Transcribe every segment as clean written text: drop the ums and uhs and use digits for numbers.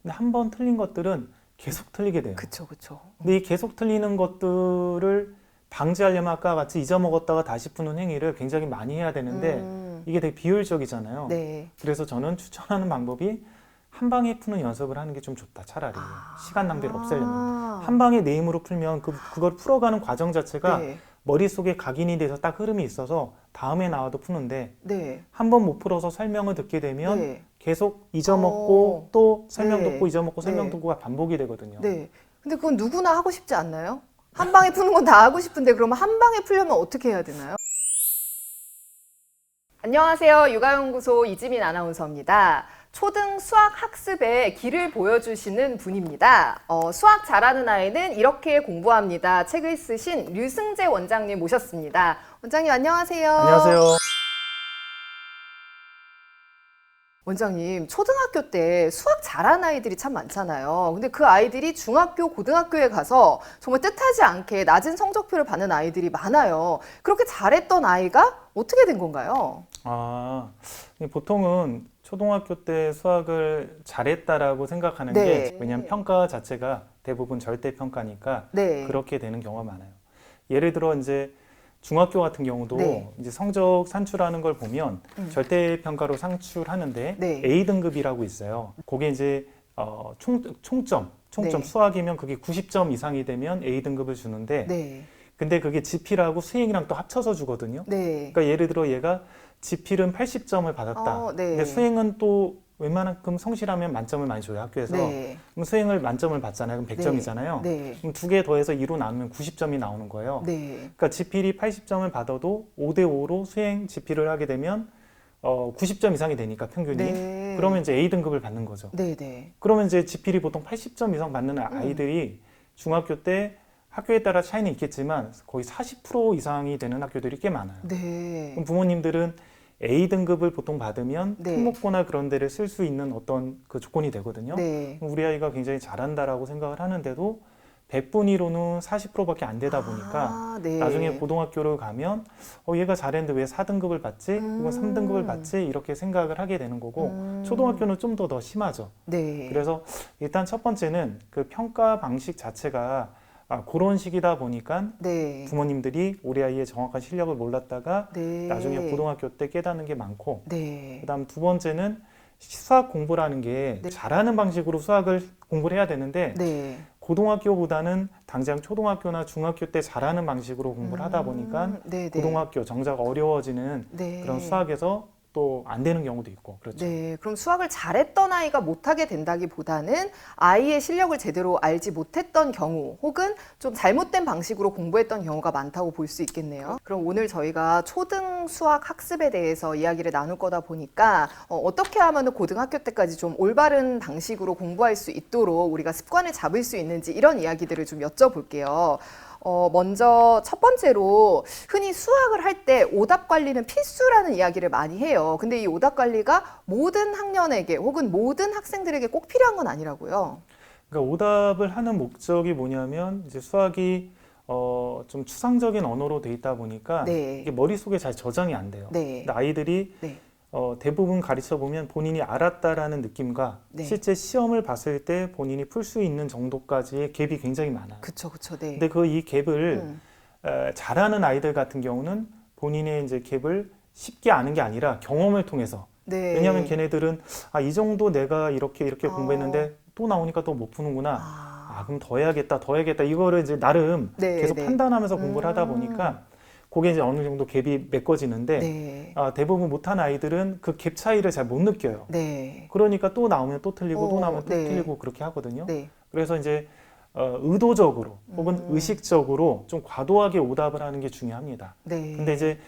근데 한 번 틀린 것들은 계속 틀리게 돼요. 그쵸, 그쵸. 근데 이 계속 틀리는 것들을 방지하려면 아까 같이 잊어먹었다가 다시 푸는 행위를 굉장히 많이 해야 되는데 이게 되게 비효율적이잖아요. 네. 그래서 저는 추천하는 방법이 한 방에 푸는 연습을 하는 게 좀 좋다, 차라리. 시간 낭비를 없애려면. 한 방에 내 힘으로 풀면 그걸 풀어가는 과정 자체가 네. 머릿속에 각인이 돼서 딱 흐름이 있어서 다음에 나와도 푸는데 네. 한 번 못 풀어서 설명을 듣게 되면 네. 계속 잊어먹고 또 설명 네. 듣고 잊어먹고 설명 네. 듣고가 반복이 되거든요. 네. 근데 그건 누구나 하고 싶지 않나요? 한 방에 푸는 건 다 하고 싶은데 그러면 한 방에 풀려면 어떻게 해야 되나요? 안녕하세요. 육아연구소 이지민 아나운서입니다. 초등 수학 학습의 길을 보여주시는 분입니다. 수학 잘하는 아이는 이렇게 공부합니다. 책을 쓰신 류승재 원장님 모셨습니다. 원장님 안녕하세요. 안녕하세요. 원장님, 초등학교 때 수학 잘하는 아이들이 참 많잖아요. 근데 그 아이들이 중학교, 고등학교에 가서 정말 뜻하지 않게 낮은 성적표를 받는 아이들이 많아요. 그렇게 잘했던 아이가 어떻게 된 건가요? 보통은 초등학교 때 수학을 잘했다라고 생각하는 네. 게 왜냐하면 평가 자체가 대부분 절대 평가니까 네. 그렇게 되는 경우가 많아요. 예를 들어 이제 중학교 같은 경우도 네. 이제 성적 산출하는 걸 보면 절대 평가로 산출하는데 네. A 등급이라고 있어요. 그게 이제 총점 네. 수학이면 그게 90점 이상이 되면 A 등급을 주는데 네. 근데 그게 지필하고 수행이랑 또 합쳐서 주거든요. 네. 그러니까 예를 들어 얘가 지필은 80점을 받았다. 네. 근데 수행은 또 웬만큼 성실하면 만점을 많이 줘요, 학교에서. 네. 그럼 수행을 만점을 받잖아요. 그럼 100점이잖아요. 네. 그럼 두 개 더해서 2로 나누면 90점이 나오는 거예요. 네. 그러니까 지필이 80점을 받아도 5대5로 수행 지필을 하게 되면 90점 이상이 되니까 평균이. 네. 그러면 이제 A 등급을 받는 거죠. 네. 네. 그러면 이제 지필이 보통 80점 이상 받는 아이들이 중학교 때 학교에 따라 차이는 있겠지만 거의 40% 이상이 되는 학교들이 꽤 많아요. 네. 그럼 부모님들은 A 등급을 보통 받으면 네. 특목고나 그런 데를 쓸 수 있는 어떤 그 조건이 되거든요. 네. 그럼 우리 아이가 굉장히 잘한다라고 생각을 하는데도 100분위로는 40%밖에 안 되다 보니까 네. 나중에 고등학교를 가면 얘가 잘했는데 왜 4등급을 받지? 혹은 3등급을 받지? 이렇게 생각을 하게 되는 거고 초등학교는 좀 더 심하죠. 네. 그래서 일단 첫 번째는 그 평가 방식 자체가 그런 식이다 보니까 네. 부모님들이 우리 아이의 정확한 실력을 몰랐다가 네. 나중에 고등학교 때 깨닫는 게 많고 네. 그다음 두 번째는 수학 공부라는 게 네. 잘하는 방식으로 수학을 공부를 해야 되는데 네. 고등학교보다는 당장 초등학교나 중학교 때 잘하는 방식으로 공부를 하다 보니까 네. 고등학교 정작 어려워지는 네. 그런 수학에서 또 안 되는 경우도 있고 그렇죠. 네, 그럼 수학을 잘했던 아이가 못하게 된다기보다는 아이의 실력을 제대로 알지 못했던 경우 혹은 좀 잘못된 방식으로 공부했던 경우가 많다고 볼 수 있겠네요. 그럼 오늘 저희가 초등 수학 학습에 대해서 이야기를 나눌 거다 보니까 어떻게 하면 고등학교 때까지 좀 올바른 방식으로 공부할 수 있도록 우리가 습관을 잡을 수 있는지 이런 이야기들을 좀 여쭤볼게요. 먼저 첫 번째로 흔히 수학을 할 때 오답 관리는 필수라는 이야기를 많이 해요. 근데 이 오답 관리가 모든 학년에게 혹은 모든 학생들에게 꼭 필요한 건 아니라고요. 그러니까 오답을 하는 목적이 뭐냐면 이제 수학이 좀 추상적인 언어로 돼 있다 보니까 네. 이게 머릿속에 잘 저장이 안 돼요. 네. 근데 아이들이 네. 대부분 가르쳐 보면 본인이 알았다라는 느낌과 네. 실제 시험을 봤을 때 본인이 풀 수 있는 정도까지의 갭이 굉장히 많아요. 그쵸, 네. 근데 이 갭을 잘하는 아이들 같은 경우는 본인의 이제 갭을 쉽게 아는 게 아니라 경험을 통해서. 네. 왜냐하면 걔네들은 이 정도 내가 이렇게 공부했는데 또 나오니까 또 못 푸는구나. 그럼 더 해야겠다. 이거를 이제 나름 네, 계속 네. 판단하면서 공부를 하다 보니까 그게 이제 어느 정도 갭이 메꿔지는데 네. 대부분 못한 아이들은 그 갭 차이를 잘 못 느껴요. 네. 그러니까 또 나오면 또 틀리고 또 나오면 또 네. 틀리고 그렇게 하거든요. 네. 그래서 이제 의도적으로 혹은 의식적으로 좀 과도하게 오답을 하는 게 중요합니다. 네. 근데 이제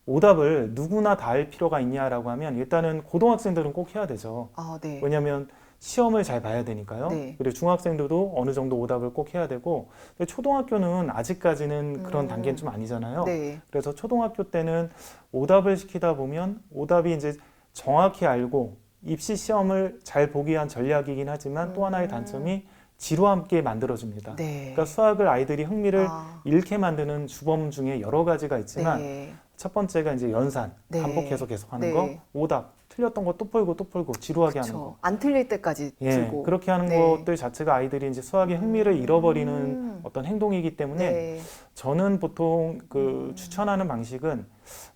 오답을 누구나 다 할 필요가 있냐라고 하면 일단은 고등학생들은 꼭 해야 되죠. 네. 왜냐하면 시험을 잘 봐야 되니까요. 네. 그리고 중학생들도 어느 정도 오답을 꼭 해야 되고 근데 초등학교는 아직까지는 그런 단계는 좀 아니잖아요. 네. 그래서 초등학교 때는 오답을 시키다 보면 오답이 이제 정확히 알고 입시 시험을 잘 보기 위한 전략이긴 하지만 또 하나의 단점이 지루함게 만들어줍니다. 네. 그러니까 수학을 아이들이 흥미를 잃게 만드는 주범 중에 여러 가지가 있지만 네. 첫 번째가 이제 연산, 네. 반복해서 계속하는 네. 거, 오답 틀렸던 거 또 풀고 지루하게 하는 거. 그쵸. 안 틀릴 때까지 예, 들고. 그렇게 하는 네. 것들 자체가 아이들이 이제 수학의 흥미를 잃어버리는 어떤 행동이기 때문에 네. 저는 보통 그 추천하는 방식은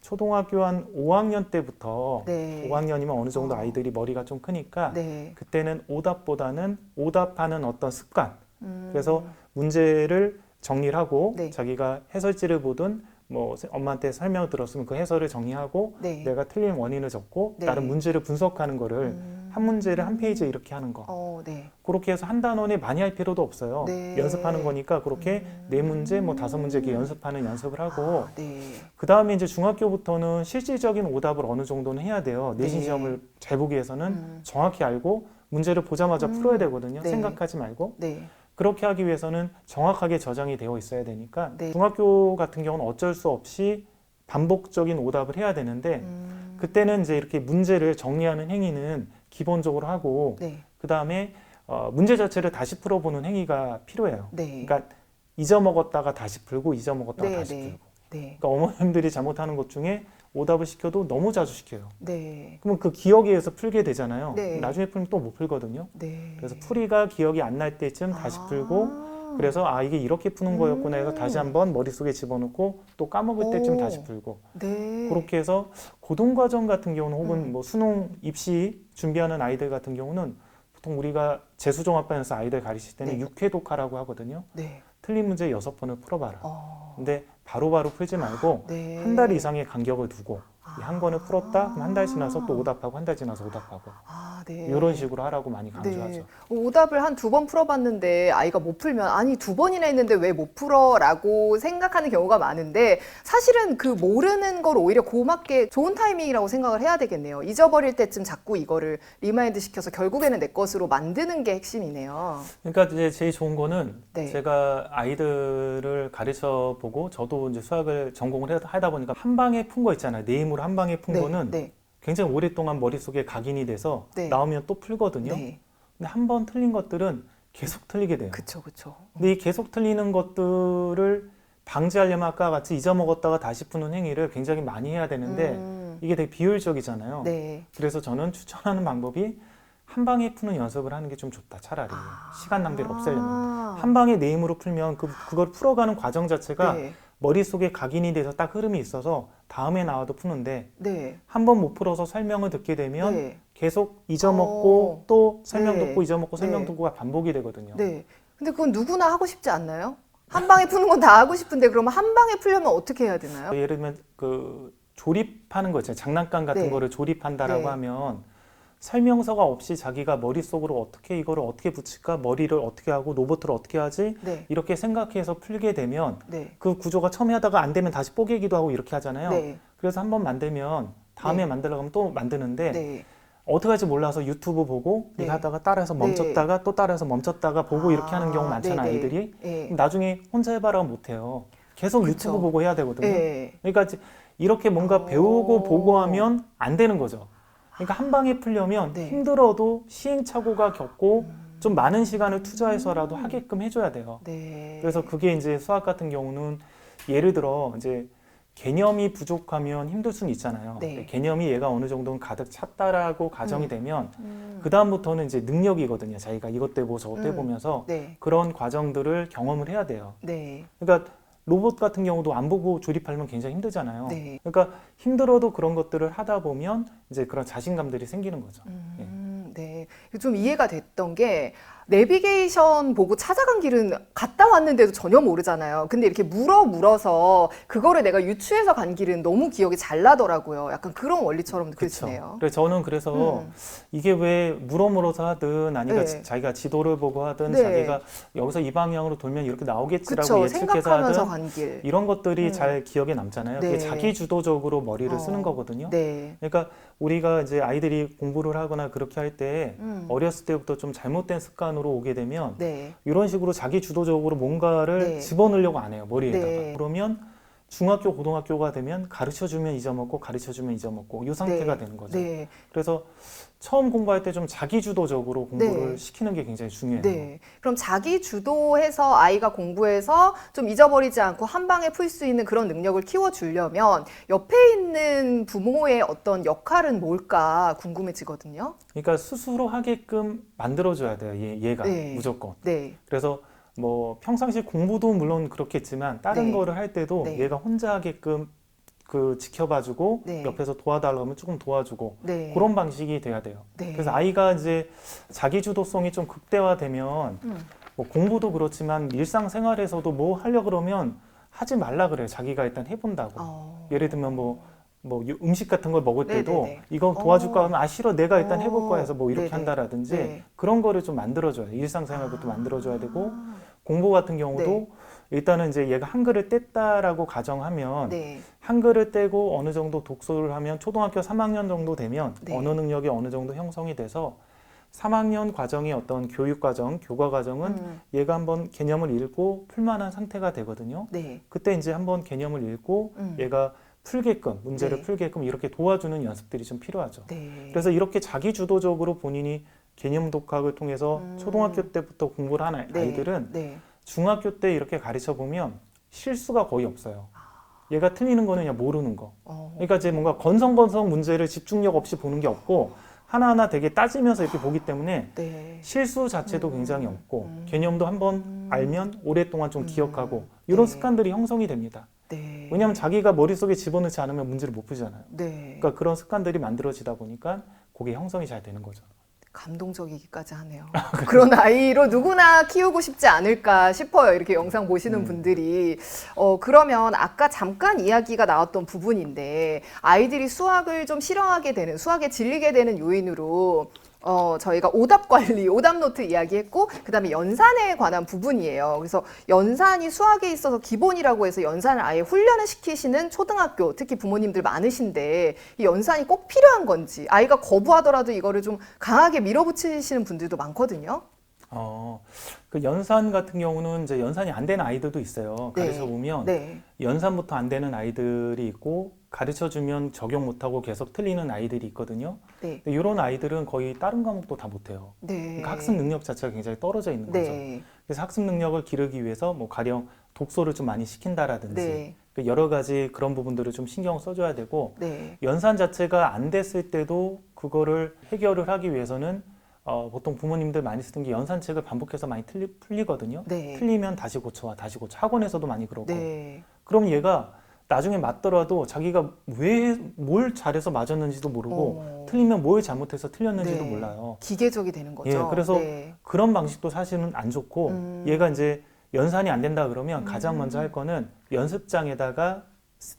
초등학교 한 5학년 때부터 네. 5학년이면 어느 정도 어. 아이들이 머리가 좀 크니까 네. 그때는 오답보다는 오답하는 어떤 습관. 음. 그래서 문제를 정리를 하고 네. 자기가 해설지를 보든 뭐 엄마한테 설명을 들었으면 그 해설을 정리하고 네. 내가 틀린 원인을 적고 네. 다른 문제를 분석하는 거를 한 문제를 한 페이지에 이렇게 하는 거. 네. 그렇게 해서 한 단원에 많이 할 필요도 없어요. 네. 연습하는 거니까 그렇게 네 문제, 뭐 다섯 문제 이렇게 연습하는 연습을 하고 네. 그 다음에 이제 중학교부터는 실질적인 오답을 어느 정도는 해야 돼요. 내신 네. 시험을 잘 보기 위해서는 정확히 알고 문제를 보자마자 풀어야 되거든요. 네. 생각하지 말고. 네. 그렇게 하기 위해서는 정확하게 저장이 되어 있어야 되니까 네. 중학교 같은 경우는 어쩔 수 없이 반복적인 오답을 해야 되는데 그때는 이제 이렇게 문제를 정리하는 행위는 기본적으로 하고 네. 그 다음에 문제 자체를 다시 풀어보는 행위가 필요해요. 네. 그러니까 잊어먹었다가 다시 풀고 잊어먹었다가 네, 다시 네. 풀고. 네. 그러니까 어머님들이 잘못하는 것 중에 오답을 시켜도 너무 자주 시켜요. 네. 그러면 그 기억에 의해서 풀게 되잖아요. 네. 나중에 풀면 또 못 풀거든요. 네. 그래서 풀이가 기억이 안 날 때쯤 다시 풀고 그래서 이게 이렇게 푸는 거였구나 해서 다시 한번 머릿속에 집어넣고 또 까먹을 때쯤 다시 풀고 네. 그렇게 해서 고등과정 같은 경우는 혹은 음. 뭐 수능 입시 준비하는 아이들 같은 경우는 보통 우리가 재수종합반에서 아이들 가르칠 때는 네. 6회 독하라고 하거든요. 네. 틀린 문제 6번을 풀어봐라. 근데 바로바로 풀지 말고 네. 한 달 이상의 간격을 두고 이 한 권을 풀었다 그럼 한 달 지나서 또 오답하고 한 달 지나서 오답하고 네. 이런 식으로 하라고 많이 강조하죠. 네. 오답을 한 2번 풀어봤는데 아이가 못 풀면 아니 2번이나 했는데 왜 못 풀어? 라고 생각하는 경우가 많은데 사실은 그 모르는 걸 오히려 고맙게 좋은 타이밍이라고 생각을 해야 되겠네요. 잊어버릴 때쯤 자꾸 이거를 리마인드 시켜서 결국에는 내 것으로 만드는 게 핵심이네요. 그러니까 이제 제일 좋은 거는 네. 제가 아이들을 가르쳐 보고 저도 이제 수학을 전공을 하다 보니까 한 방에 푼 거 있잖아요. 내 힘으로 한 방에 푼 네. 거는 네. 굉장히 오랫동안 머릿속에 각인이 돼서 네. 나오면 또 풀거든요. 네. 근데 한 번 틀린 것들은 계속 틀리게 돼요. 그쵸, 그쵸. 근데 이 계속 틀리는 것들을 방지하려면 아까 같이 잊어먹었다가 다시 푸는 행위를 굉장히 많이 해야 되는데 이게 되게 비효율적이잖아요. 네. 그래서 저는 추천하는 방법이 한 방에 푸는 연습을 하는 게 좀 좋다. 차라리 시간 낭비를 없애려면 한 방에 내 힘으로 풀면 그걸 풀어가는 과정 자체가 네. 머릿속에 각인이 돼서 딱 흐름이 있어서 다음에 나와도 푸는데 네. 한 번 못 풀어서 설명을 듣게 되면 네. 계속 잊어먹고 또 설명 네. 듣고 잊어먹고 설명 네. 듣고가 반복이 되거든요. 네. 근데 그건 누구나 하고 싶지 않나요? 한 방에 푸는 건 다 하고 싶은데 그러면 한 방에 풀려면 어떻게 해야 되나요? 예를 들면 그 조립하는 거 있잖아요. 장난감 같은 네. 거를 조립한다라고 네. 하면 설명서가 없이 자기가 머릿속으로 어떻게 이거를 어떻게 붙일까, 머리를 어떻게 하고 로봇을 어떻게 하지 네. 이렇게 생각해서 풀게 되면 네. 그 구조가 처음에 하다가 안 되면 다시 뽀개기도 하고 이렇게 하잖아요. 네. 그래서 한번 만들면 다음에 네. 만들려고 하면 또 만드는데 네. 어떻게 할지 몰라서 유튜브 보고 네. 이거 하다가 따라해서 멈췄다가 또 따라해서 멈췄다가 보고 이렇게 하는 경우 많잖아요. 네네. 아이들이. 네. 그럼 나중에 혼자 해봐라 못해요. 계속 그쵸. 유튜브 보고 해야 되거든요. 네. 그러니까 이렇게 뭔가 배우고 보고 하면 안 되는 거죠. 그러니까 한 방에 풀려면 네. 힘들어도 시행착오가 겪고 좀 많은 시간을 투자해서라도 하게끔 해줘야 돼요. 네. 그래서 그게 이제 수학 같은 경우는 예를 들어 이제 개념이 부족하면 힘들 수는 있잖아요. 네. 개념이 얘가 어느 정도는 가득 찼다라고 가정이 되면 그 다음부터는 이제 능력이거든요. 자기가 이것 때보고 저것 때보면서 네. 그런 과정들을 경험을 해야 돼요. 네. 그러니까 로봇 같은 경우도 안 보고 조립하려면 굉장히 힘들잖아요. 네. 그러니까 힘들어도 그런 것들을 하다 보면 이제 그런 자신감들이 생기는 거죠. 네. 좀 이해가 됐던 게 내비게이션 보고 찾아간 길은 갔다 왔는데도 전혀 모르잖아요. 근데 이렇게 물어서 그거를 내가 유추해서 간 길은 너무 기억이 잘 나더라고요. 약간 그런 원리처럼 느껴지네요. 그래서 저는 그래서 이게 왜 물어서 하든 아니면 네. 자기가 지도를 보고 하든 네. 자기가 여기서 이 방향으로 돌면 이렇게 나오겠지라고 그쵸. 예측해서 생각하면서 하든 간 길. 이런 것들이 잘 기억에 남잖아요. 네. 그게 자기 주도적으로 머리를 쓰는 거거든요. 네. 그러니까 우리가 이제 아이들이 공부를 하거나 그렇게 할 때 어렸을 때부터 좀 잘못된 습관으로 오게 되면 네. 이런 식으로 자기 주도적으로 뭔가를 네. 집어넣으려고 안 해요. 머리에다가. 네. 그러면 중학교, 고등학교가 되면 가르쳐주면 잊어먹고 가르쳐주면 잊어먹고 이 상태가 네. 되는 거죠. 네. 그래서 처음 공부할 때 좀 자기주도적으로 공부를 네. 시키는 게 굉장히 중요해요. 네. 그럼 자기 주도해서 아이가 공부해서 좀 잊어버리지 않고 한 방에 풀 수 있는 그런 능력을 키워주려면 옆에 있는 부모의 어떤 역할은 뭘까 궁금해지거든요. 그러니까 스스로 하게끔 만들어줘야 돼요. 얘가 네. 무조건. 네. 그래서 뭐 평상시 공부도 물론 그렇겠지만 다른 네. 거를 할 때도 네. 얘가 혼자 하게끔 그 지켜봐주고 네. 옆에서 도와달라고 하면 조금 도와주고 네. 그런 방식이 돼야 돼요. 네. 그래서 아이가 이제 자기주도성이 좀 극대화되면 뭐 공부도 그렇지만 일상생활에서도 뭐 하려 그러면 하지 말라 그래요. 자기가 일단 해본다고. 예를 들면 뭐 음식 같은 걸 먹을 때도 네네네. 이거 도와줄까 하면 아 싫어 내가 일단 해볼 거야 해서 뭐 이렇게 네네. 한다라든지 네. 그런 거를 좀 만들어줘야 돼요. 일상생활부터 만들어줘야 되고 공부 같은 경우도 네. 일단은 이제 얘가 한글을 뗐다라고 가정하면 네. 한글을 떼고 어느 정도 독서를 하면 초등학교 3학년 정도 되면 네. 언어 능력이 어느 정도 형성이 돼서 3학년 과정의 어떤 교육 과정, 교과 과정은 얘가 한번 개념을 읽고 풀만한 상태가 되거든요. 네. 그때 이제 한번 개념을 읽고 얘가 풀게끔 문제를 네. 풀게끔 이렇게 도와주는 연습들이 좀 필요하죠. 네. 그래서 이렇게 자기 주도적으로 본인이 개념 독학을 통해서 초등학교 때부터 공부를 하는 네. 아이들은 네. 중학교 때 이렇게 가르쳐 보면 실수가 거의 없어요. 얘가 틀리는 거는 그냥 모르는 거. 그러니까 이제 뭔가 건성건성 문제를 집중력 없이 보는 게 없고 하나하나 되게 따지면서 이렇게 보기 때문에 네. 실수 자체도 굉장히 없고 개념도 한번 알면 오랫동안 좀 기억하고 이런 네. 습관들이 형성이 됩니다. 네. 왜냐하면 자기가 머릿속에 집어넣지 않으면 문제를 못 풀잖아요. 네. 그러니까 그런 습관들이 만들어지다 보니까 그게 형성이 잘 되는 거죠. 감동적이기까지 하네요. 그런 아이로 누구나 키우고 싶지 않을까 싶어요. 이렇게 영상 보시는 분들이. 그러면 아까 잠깐 이야기가 나왔던 부분인데 아이들이 수학을 좀 싫어하게 되는, 수학에 질리게 되는 요인으로 저희가 오답 관리, 오답 노트 이야기했고 그다음에 연산에 관한 부분이에요. 그래서 연산이 수학에 있어서 기본이라고 해서 연산을 아예 훈련을 시키시는 초등학교, 특히 부모님들 많으신데 이 연산이 꼭 필요한 건지 아이가 거부하더라도 이거를 좀 강하게 밀어붙이시는 분들도 많거든요. 그 연산 같은 경우는 이제 연산이 안 되는 아이들도 있어요. 네. 가르쳐 보면 네. 연산부터 안 되는 아이들이 있고 가르쳐 주면 적용 못하고 계속 틀리는 아이들이 있거든요. 네. 근데 이런 아이들은 거의 다른 과목도 다 못해요. 네. 그러니까 학습 능력 자체가 굉장히 떨어져 있는 거죠. 네. 그래서 학습 능력을 기르기 위해서 뭐 가령 독서를 좀 많이 시킨다라든지 네. 그 여러 가지 그런 부분들을 좀 신경 써줘야 되고 네. 연산 자체가 안 됐을 때도 그거를 해결을 하기 위해서는 보통 부모님들 많이 쓰던 게 연산책을 반복해서 많이 풀리거든요. 네. 틀리면 다시 고쳐와 다시 고쳐. 학원에서도 많이 그러고. 네. 그럼 얘가 나중에 맞더라도 자기가 왜 뭘 잘해서 맞았는지도 모르고 틀리면 뭘 잘못해서 틀렸는지도 네. 몰라요. 기계적이 되는 거죠. 예, 그래서 네. 그런 방식도 사실은 안 좋고 얘가 이제 연산이 안 된다 그러면 가장 먼저 할 거는 연습장에다가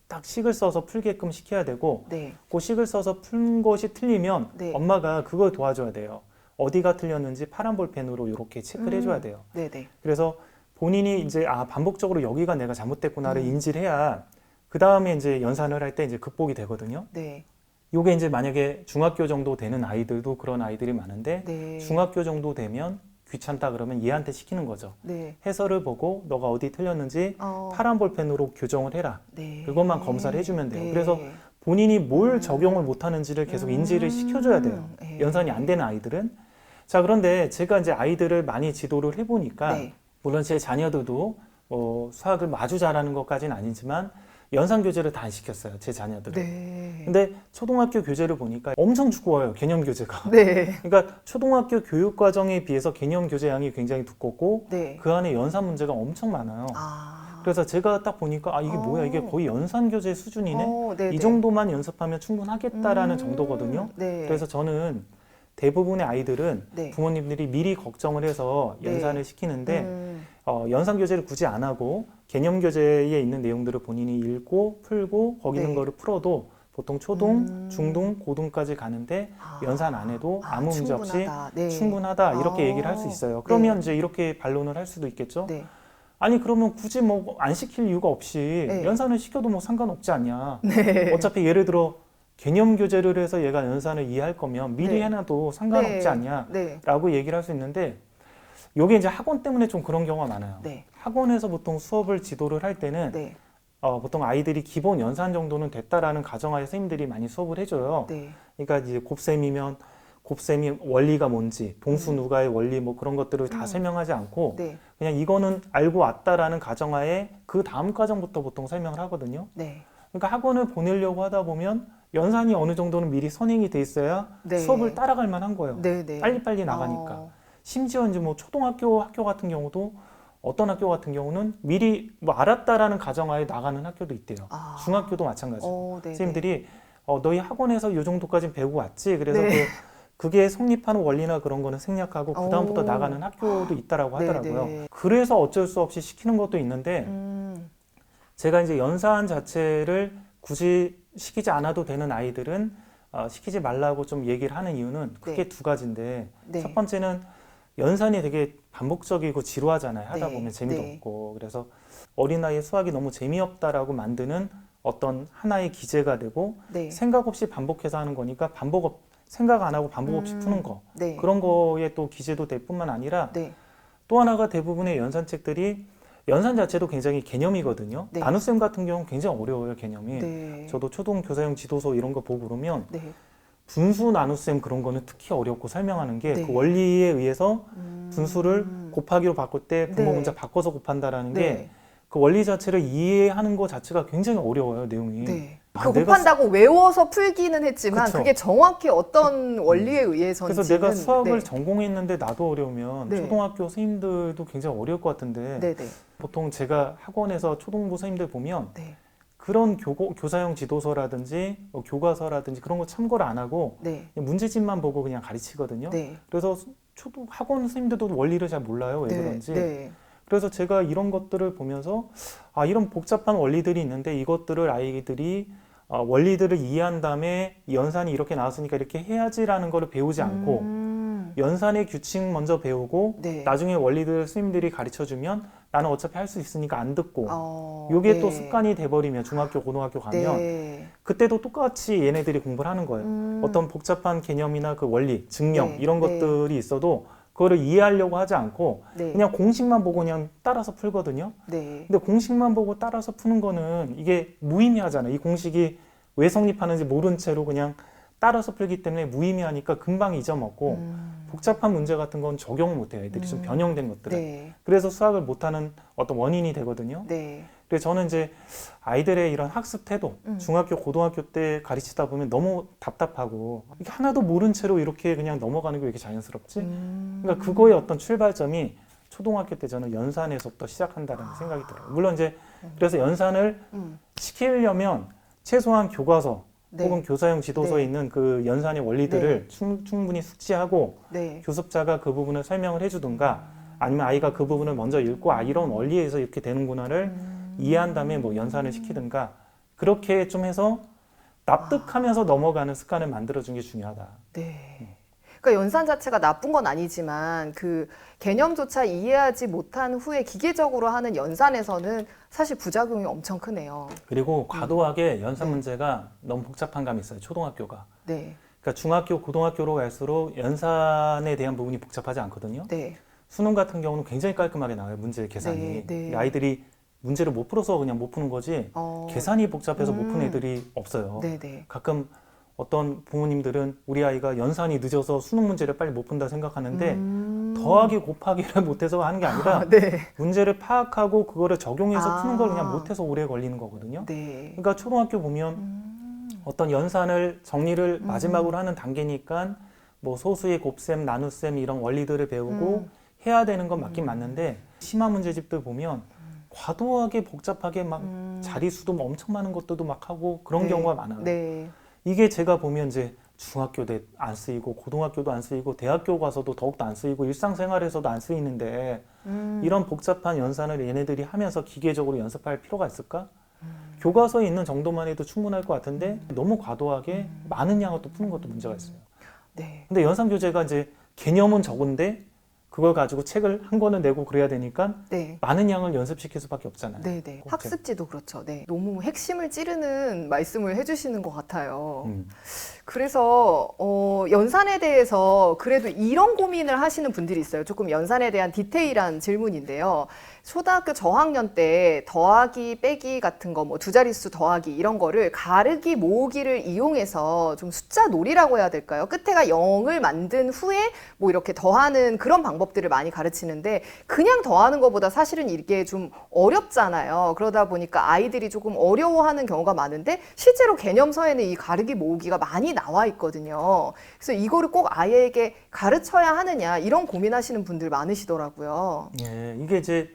딱 식을 써서 풀게끔 시켜야 되고 네. 그 식을 써서 푼 것이 틀리면 네. 엄마가 그걸 도와줘야 돼요. 어디가 틀렸는지 파란 볼펜으로 이렇게 체크를 해줘야 돼요. 네네. 그래서 본인이 이제 반복적으로 여기가 내가 잘못됐구나를 인지를 해야 그 다음에 이제 연산을 할 때 이제 극복이 되거든요. 네. 요게 이제 만약에 중학교 정도 되는 아이들도 그런 아이들이 많은데 네. 중학교 정도 되면 귀찮다 그러면 얘한테 시키는 거죠. 네. 해설을 보고 너가 어디 틀렸는지 파란 볼펜으로 교정을 해라. 네. 그것만 검사를 해주면 돼요. 네. 그래서 본인이 뭘 적용을 못하는지를 계속 인지를 시켜줘야 돼요. 네. 연산이 안 되는 아이들은. 자, 그런데 제가 이제 아이들을 많이 지도를 해보니까 네. 물론 제 자녀들도 수학을 아주 잘하는 것까지는 아니지만 연산 교재를 다 안 시켰어요. 제 자녀들은. 네. 근데 초등학교 교재를 보니까 엄청 두꺼워요. 개념 교재가. 네. 그러니까 초등학교 교육 과정에 비해서 개념 교재 양이 굉장히 두껍고 네. 그 안에 연산 문제가 엄청 많아요. 그래서 제가 딱 보니까 이게 뭐야 이게 거의 연산 교재 수준이네. 네네. 이 정도만 연습하면 충분하겠다라는 정도거든요. 네. 그래서 저는 대부분의 아이들은 네. 부모님들이 미리 걱정을 해서 네. 연산을 시키는데 연산 교재를 굳이 안 하고 개념 교재에 있는 내용들을 본인이 읽고 풀고 거기 있는 네. 거를 풀어도 보통 초등, 중등, 고등까지 가는데 연산 안 해도 아무 문제 없이 충분하다. 네. 충분하다 이렇게 얘기를 할 수 있어요. 그러면 네. 이제 이렇게 반론을 할 수도 있겠죠. 네. 아니 그러면 굳이 뭐 안 시킬 이유가 없이 네. 연산을 시켜도 뭐 상관없지 않냐. 네. 어차피 예를 들어 개념 교재를 해서 얘가 연산을 이해할 거면 미리 네. 해놔도 상관없지 네. 않냐라고 얘기를 할 수 있는데 요게 이제 학원 때문에 좀 그런 경우가 많아요. 네. 학원에서 보통 수업을 지도를 할 때는 네. 보통 아이들이 기본 연산 정도는 됐다라는 가정하에 선생님들이 많이 수업을 해줘요. 네. 그러니까 이제 곱셈이면 곱셈이 원리가 뭔지, 동수 누가의 원리 뭐 그런 것들을 다 설명하지 않고 네. 그냥 이거는 알고 왔다라는 가정하에 그 다음 과정부터 보통 설명을 하거든요. 네. 그러니까 학원을 보내려고 하다 보면 연산이 어느 정도는 미리 선행이 돼 있어야 네. 수업을 따라갈 만한 거예요. 네. 네. 빨리빨리 나가니까. 심지어 이제 뭐 초등학교 학교 같은 경우도 어떤 학교 같은 경우는 미리 뭐 알았다라는 가정하에 나가는 학교도 있대요. 중학교도 마찬가지고. 네. 선생님들이 너희 학원에서 이 정도까지 배우고 왔지. 그래서 네. 그게 성립하는 원리나 그런 거는 생략하고 그 다음부터 나가는 학교도 있다라고 하더라고요. 네. 그래서 어쩔 수 없이 시키는 것도 있는데 제가 이제 연산 자체를 굳이 시키지 않아도 되는 아이들은 시키지 말라고 좀 얘기를 하는 이유는 크게 네. 두 가지인데 네. 첫 번째는 연산이 되게 반복적이고 지루하잖아요. 하다 네. 보면 재미도 네. 없고. 그래서 어린아이의 수학이 너무 재미없다라고 만드는 어떤 하나의 기제가 되고 네. 생각 없이 반복해서 하는 거니까 생각 안 하고 반복 없이 푸는 거. 네. 그런 거에 또 기제도 될 뿐만 아니라 네. 또 하나가 대부분의 연산책들이 연산 자체도 굉장히 개념이거든요. 네. 나눗셈 같은 경우는 굉장히 어려워요, 개념이. 네. 저도 초등 교사용 지도서 이런 거 보고 그러면 네. 분수 나눗셈 그런 거는 특히 어렵고 설명하는 게 네. 그 원리에 의해서 분수를 곱하기로 바꿀 때 분모 네. 문자 바꿔서 곱한다라는 네. 게 그 원리 자체를 이해하는 것 자체가 굉장히 어려워요, 내용이. 네. 아, 그 내가 곱한다고 외워서 풀기는 했지만 그쵸. 그게 정확히 어떤 원리에 의해서인지는 그래서 내가 수학을 네. 전공했는데 나도 어려우면 네. 초등학교 선생님들도 굉장히 어려울 것 같은데 네, 네. 보통 제가 학원에서 초등부 선생님들 보면 네. 그런 교사용 지도서라든지 교과서라든지 그런 거 참고를 안 하고 네. 그냥 문제집만 보고 그냥 가르치거든요. 네. 그래서 학원 선생님들도 원리를 잘 몰라요. 왜 네. 그런지. 네. 그래서 제가 이런 것들을 보면서 이런 복잡한 원리들이 있는데 이것들을 아이들이 원리들을 이해한 다음에 연산이 이렇게 나왔으니까 이렇게 해야지라는 거를 배우지 않고 연산의 규칙 먼저 배우고 네. 나중에 원리들 선생님들이 가르쳐주면 나는 어차피 할 수 있으니까 안 듣고 요게 네. 또 습관이 돼버리면 중학교, 고등학교 가면 네. 그때도 똑같이 얘네들이 공부를 하는 거예요. 어떤 복잡한 개념이나 그 원리, 증명 네. 이런 네. 것들이 있어도 그거를 이해하려고 하지 않고 네. 그냥 공식만 보고 그냥 따라서 풀거든요. 네. 근데 공식만 보고 따라서 푸는 거는 이게 무의미하잖아요. 이 공식이 왜 성립하는지 모른 채로 그냥 따라서 풀기 때문에 무의미하니까 금방 잊어먹고 복잡한 문제 같은 건 적용을 못해요. 애들이 좀 변형된 것들은. 네. 그래서 수학을 못하는 어떤 원인이 되거든요. 네. 그래서 저는 이제 아이들의 이런 학습 태도, 중학교, 고등학교 때 가르치다 보면 너무 답답하고 이게 하나도 모른 채로 이렇게 그냥 넘어가는 게 왜 이렇게 자연스럽지? 그러니까 그거의 어떤 출발점이 초등학교 때 저는 연산에서부터 시작한다는 생각이 들어요. 물론 이제 그래서 연산을 시키려면 최소한 교과서 네. 혹은 교사용 지도서에 네. 있는 그 연산의 원리들을 충분히 숙지하고 네. 교습자가 그 부분을 설명을 해주든가 아니면 아이가 그 부분을 먼저 읽고 이런 원리에서 이렇게 되는구나를 이해한 다음에 뭐 연산을 시키든가 그렇게 좀 해서 납득하면서 넘어가는 습관을 만들어주는 게 중요하다. 네. 그러니까 연산 자체가 나쁜 건 아니지만 그 개념조차 이해하지 못한 후에 기계적으로 하는 연산에서는 사실 부작용이 엄청 크네요. 그리고 과도하게 연산 네. 문제가 너무 복잡한 감이 있어요. 초등학교가. 네. 그러니까 중학교, 고등학교로 갈수록 연산에 대한 부분이 복잡하지 않거든요. 네. 수능 같은 경우는 굉장히 깔끔하게 나와요. 문제 계산이. 네, 네. 아이들이 문제를 못 풀어서 그냥 못 푸는 거지 계산이 복잡해서 못 푸는 애들이 없어요. 네, 네. 가끔 어떤 부모님들은 우리 아이가 연산이 늦어서 수능 문제를 빨리 못 푼다 생각하는데 더하기 곱하기를 못해서 하는 게 아니라 네. 문제를 파악하고 그거를 적용해서 푸는 걸 그냥 아. 못해서 오래 걸리는 거거든요. 네. 그러니까 초등학교 보면 어떤 연산을 정리를 마지막으로 하는 단계니까 뭐 소수의 곱셈, 나눗셈 이런 원리들을 배우고 해야 되는 건 맞긴 맞는데 심화 문제집들 보면 과도하게 복잡하게 막 자리수도 엄청 많은 것들도 막 하고 그런 네. 경우가 많아요. 네. 이게 제가 보면 이제 중학교 때 안 쓰이고 고등학교도 안 쓰이고 대학교 가서도 더욱더 안 쓰이고 일상생활에서도 안 쓰이는데 이런 복잡한 연산을 얘네들이 하면서 기계적으로 연습할 필요가 있을까? 교과서에 있는 정도만 해도 충분할 것 같은데 너무 과도하게 많은 양을 또 푸는 것도 문제가 있어요. 네. 근데 연산 교재가 이제 개념은 적은데 그걸 가지고 책을 한 권을 내고 그래야 되니까 네. 많은 양을 연습시킬 수밖에 없잖아요. 네네. 꼭 학습지도 그렇죠. 네. 너무 핵심을 찌르는 말씀을 해주시는 것 같아요. 그래서 연산에 대해서 그래도 이런 고민을 하시는 분들이 있어요. 조금 연산에 대한 디테일한 질문인데요. 초등학교 저학년 때 더하기, 빼기 같은 거, 뭐 두 자릿수 더하기 이런 거를 가르기, 모으기를 이용해서 좀 숫자 놀이라고 해야 될까요? 끝에가 0을 만든 후에 뭐 이렇게 더하는 그런 방법들을 많이 가르치는데 그냥 더하는 것보다 사실은 이게 좀 어렵잖아요. 그러다 보니까 아이들이 조금 어려워하는 경우가 많은데 실제로 개념서에는 이 가르기, 모으기가 많이 나와 있거든요. 그래서 이거를 꼭 아이에게 가르쳐야 하느냐 이런 고민하시는 분들 많으시더라고요. 예, 이게 이제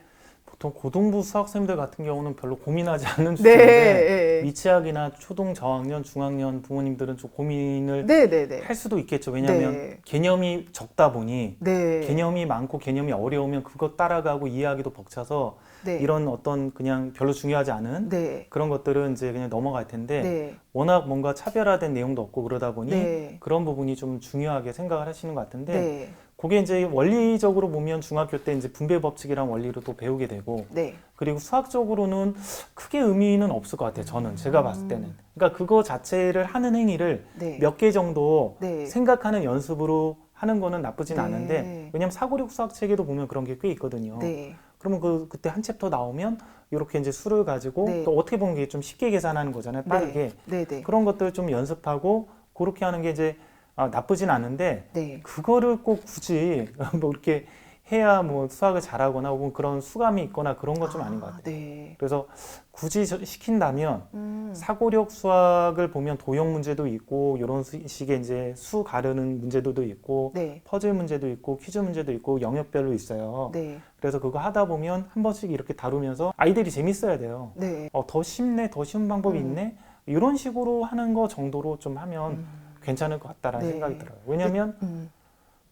보통 고등부 수학생들 같은 경우는 별로 고민하지 않는 네, 주제인데 네, 미취학이나 초등 저학년, 중학년 부모님들은 좀 고민을 네, 네, 네. 할 수도 있겠죠. 왜냐하면 네. 개념이 적다 보니 네. 개념이 많고 개념이 어려우면 그것 따라가고 이해하기도 벅차서 네. 이런 어떤 그냥 별로 중요하지 않은 네. 그런 것들은 이제 그냥 넘어갈 텐데 네. 워낙 뭔가 차별화된 내용도 없고 그러다 보니 네. 그런 부분이 좀 중요하게 생각을 하시는 것 같은데 네. 그게 이제 원리적으로 보면 중학교 때 이제 분배 법칙이랑 원리를 또 배우게 되고 네. 그리고 수학적으로는 크게 의미는 없을 것 같아요. 저는 제가 봤을 때는. 그러니까 그거 자체를 하는 행위를 네. 몇 개 정도 네. 생각하는 연습으로 하는 거는 나쁘진 네. 않은데 왜냐면 사고력 수학 책에도 보면 그런 게 꽤 있거든요. 네. 그러면 그때 한 챕터 나오면 이렇게 이제 수를 가지고 네. 또 어떻게 보면 이게 좀 쉽게 계산하는 거잖아요. 빠르게. 네. 네. 그런 것들 좀 연습하고 그렇게 하는 게 이제 나쁘진 않은데 네. 그거를 꼭 굳이 뭐 이렇게 해야 뭐 수학을 잘하거나 혹은 그런 수감이 있거나 그런 건 좀 아닌 것 같아요. 네. 그래서 굳이 시킨다면 사고력 수학을 보면 도형 문제도 있고 이런 식의 이제 수 가르는 문제들도 있고 네. 퍼즐 문제도 있고 퀴즈 문제도 있고 영역별로 있어요. 네. 그래서 그거 하다 보면 한 번씩 이렇게 다루면서 아이들이 재밌어야 돼요. 네. 더 쉽네, 더 쉬운 방법이 있네. 이런 식으로 하는 거 정도로 좀 하면 괜찮을 것 같다라는 네. 생각이 들어요. 왜냐하면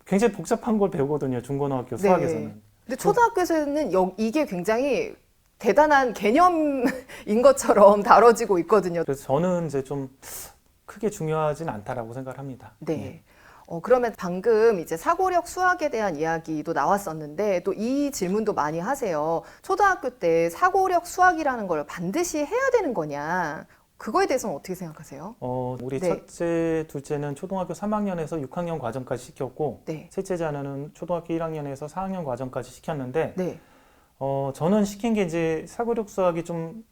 굉장히 복잡한 걸 배우거든요. 중고등학교 네. 수학에서는. 근데 초등학교에서는 이게 굉장히 대단한 개념인 것처럼 다뤄지고 있거든요. 그래서 저는 이제 좀 크게 중요하진 않다라고 생각을 합니다. 네. 그러면 방금 이제 사고력 수학에 대한 이야기도 나왔었는데 또 이 질문도 많이 하세요. 초등학교 때 사고력 수학이라는 걸 반드시 해야 되는 거냐? 그거에 대해서는 어떻게 생각하세요? 우리 네. 첫째, 둘째는 초등학교 3학년에서 6학년 과정까지 시켰고 네. 셋째 자녀는 초등학교 1학년에서 4학년 과정까지 시켰는데 네. 저는 시킨 게 이제 사고력 수학이 좀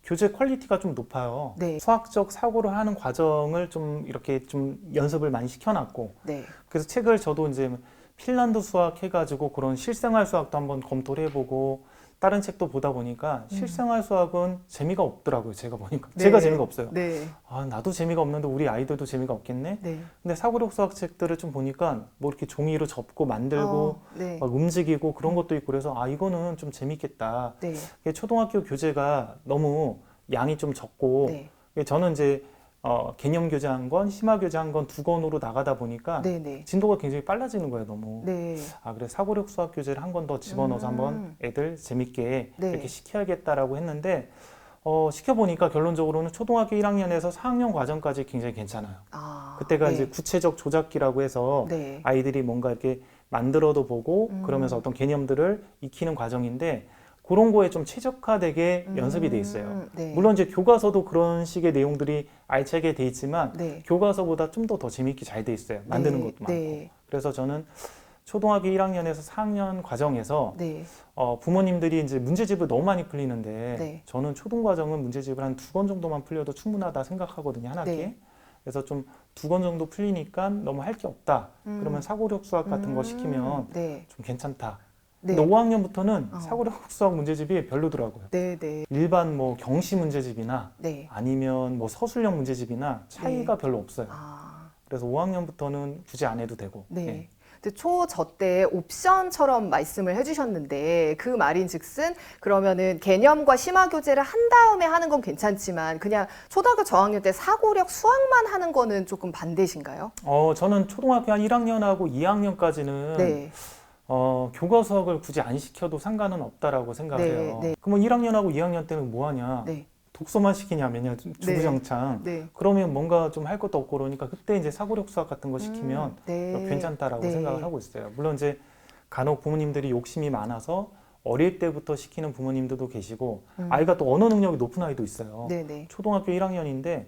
교재 퀄리티가 좀 높아요. 네. 수학적 사고를 하는 과정을 좀 이렇게 좀 연습을 많이 시켜놨고 네. 그래서 책을 저도 이제 핀란드 수학 해가지고 그런 실생활 수학도 한번 검토를 해보고 다른 책도 보다 보니까 실생활 수학은 재미가 없더라고요. 제가 보니까 네. 제가 재미가 없어요. 네. 나도 재미가 없는데 우리 아이들도 재미가 없겠네. 네. 근데 사고력 수학 책들을 좀 보니까 뭐 이렇게 종이로 접고 만들고 네. 막 움직이고 그런 것도 있고 그래서 이거는 좀 재밌겠다. 네. 이게 초등학교 교재가 너무 양이 좀 적고 네. 저는 이제 개념 교재 한 권, 심화 교재 한 권 두 권으로 나가다 보니까 네. 네. 진도가 굉장히 빨라지는 거예요, 너무. 네. 그래 사고력 수학 교재를 한 권 더 집어넣어서 한번 애들 재밌게 네. 이렇게 시켜야겠다라고 했는데 시켜보니까 결론적으로는 초등학교 1학년에서 4학년 과정까지 굉장히 괜찮아요. 그때가 네. 이제 구체적 조작기라고 해서 네. 아이들이 뭔가 이렇게 만들어도 보고 그러면서 어떤 개념들을 익히는 과정인데 그런 거에 좀 최적화되게 연습이 돼 있어요. 네. 물론 이제 교과서도 그런 식의 내용들이 알차게 돼 있지만 네. 교과서보다 좀 더 재밌게 잘 돼 있어요. 만드는 네. 것도 많고. 네. 그래서 저는 초등학교 1학년에서 4학년 과정에서 네. 부모님들이 이제 문제집을 너무 많이 풀리는데 네. 저는 초등 과정은 문제집을 한 2권 정도만 풀려도 충분하다 생각하거든요. 한 학기에. 네. 그래서 좀 2권 정도 풀리니까 너무 할 게 없다. 그러면 사고력 수학 같은 거 시키면 네. 좀 괜찮다. 네. 근데 5학년부터는 사고력 수학 문제집이 별로더라고요. 네. 네. 일반 뭐 경시 문제집이나 네. 아니면 뭐 서술형 문제집이나 차이가 별로 없어요. 그래서 5학년부터는 굳이 안 해도 되고. 네. 예. 근데 때 옵션처럼 말씀을 해주셨는데 그 말인즉슨 그러면은 개념과 심화 교재를 한 다음에 하는 건 괜찮지만 그냥 초등학교 저학년 때 사고력 수학만 하는 거는 조금 반대신가요? 저는 초등학교 한 1학년하고 2학년까지는 네. 교과 수학을 굳이 안 시켜도 상관은 없다라고 생각을 네, 해요. 네. 그러면 1학년하고 2학년 때는 뭐 하냐? 네. 독서만 시키냐, 매년 주구장창. 네. 그러면 뭔가 좀 할 것도 없고 그러니까 그때 이제 사고력 수학 같은 거 시키면 네. 괜찮다라고 네. 생각을 하고 있어요. 물론 이제 간혹 부모님들이 욕심이 많아서 어릴 때부터 시키는 부모님들도 계시고 아이가 또 언어 능력이 높은 아이도 있어요. 네네. 초등학교 1학년인데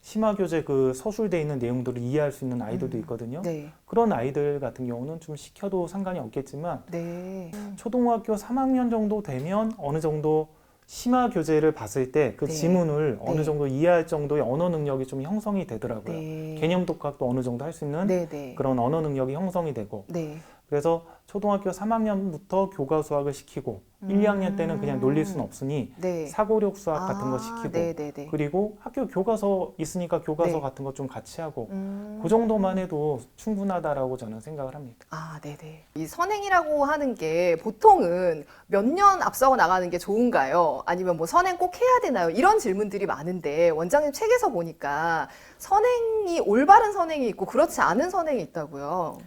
심화교재 그 서술되어 있는 내용들을 이해할 수 있는 아이들도 있거든요. 네. 그런 아이들 같은 경우는 좀 시켜도 상관이 없겠지만 네. 초등학교 3학년 정도 되면 어느 정도 심화 교재를 봤을 때 그 네. 지문을 네. 어느 정도 이해할 정도의 언어 능력이 좀 형성이 되더라고요. 네. 개념 독학도 어느 정도 할 수 있는 네네. 그런 언어 능력이 형성이 되고 네. 그래서 초등학교 3학년부터 교과 수학을 시키고 1, 2학년 때는 그냥 놀릴 수는 없으니 네. 사고력 수학 같은 거 시키고 네네네. 그리고 학교 교과서 있으니까 교과서 네. 같은 거 좀 같이 하고 그 정도만 해도 충분하다라고 저는 생각을 합니다. 아, 네네. 이 선행이라고 하는 게 보통은 몇 년 앞서고 나가는 게 좋은가요? 아니면 뭐 선행 꼭 해야 되나요? 이런 질문들이 많은데 원장님 책에서 보니까 선행이 올바른 선행이 있고 그렇지 않은 선행이 있다고요.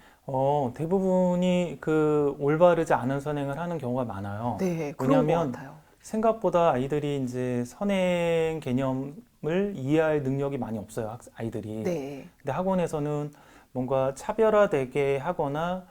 대부분이 그 올바르지 않은 선행을 하는 경우가 많아요. 네, 그런 것 왜냐하면 같아요. 생각보다 아이들이 이제 선행 개념을 이해할 능력이 많이 없어요, 아이들이. 네. 근데 학원에서는 뭔가 차별화되게 하거나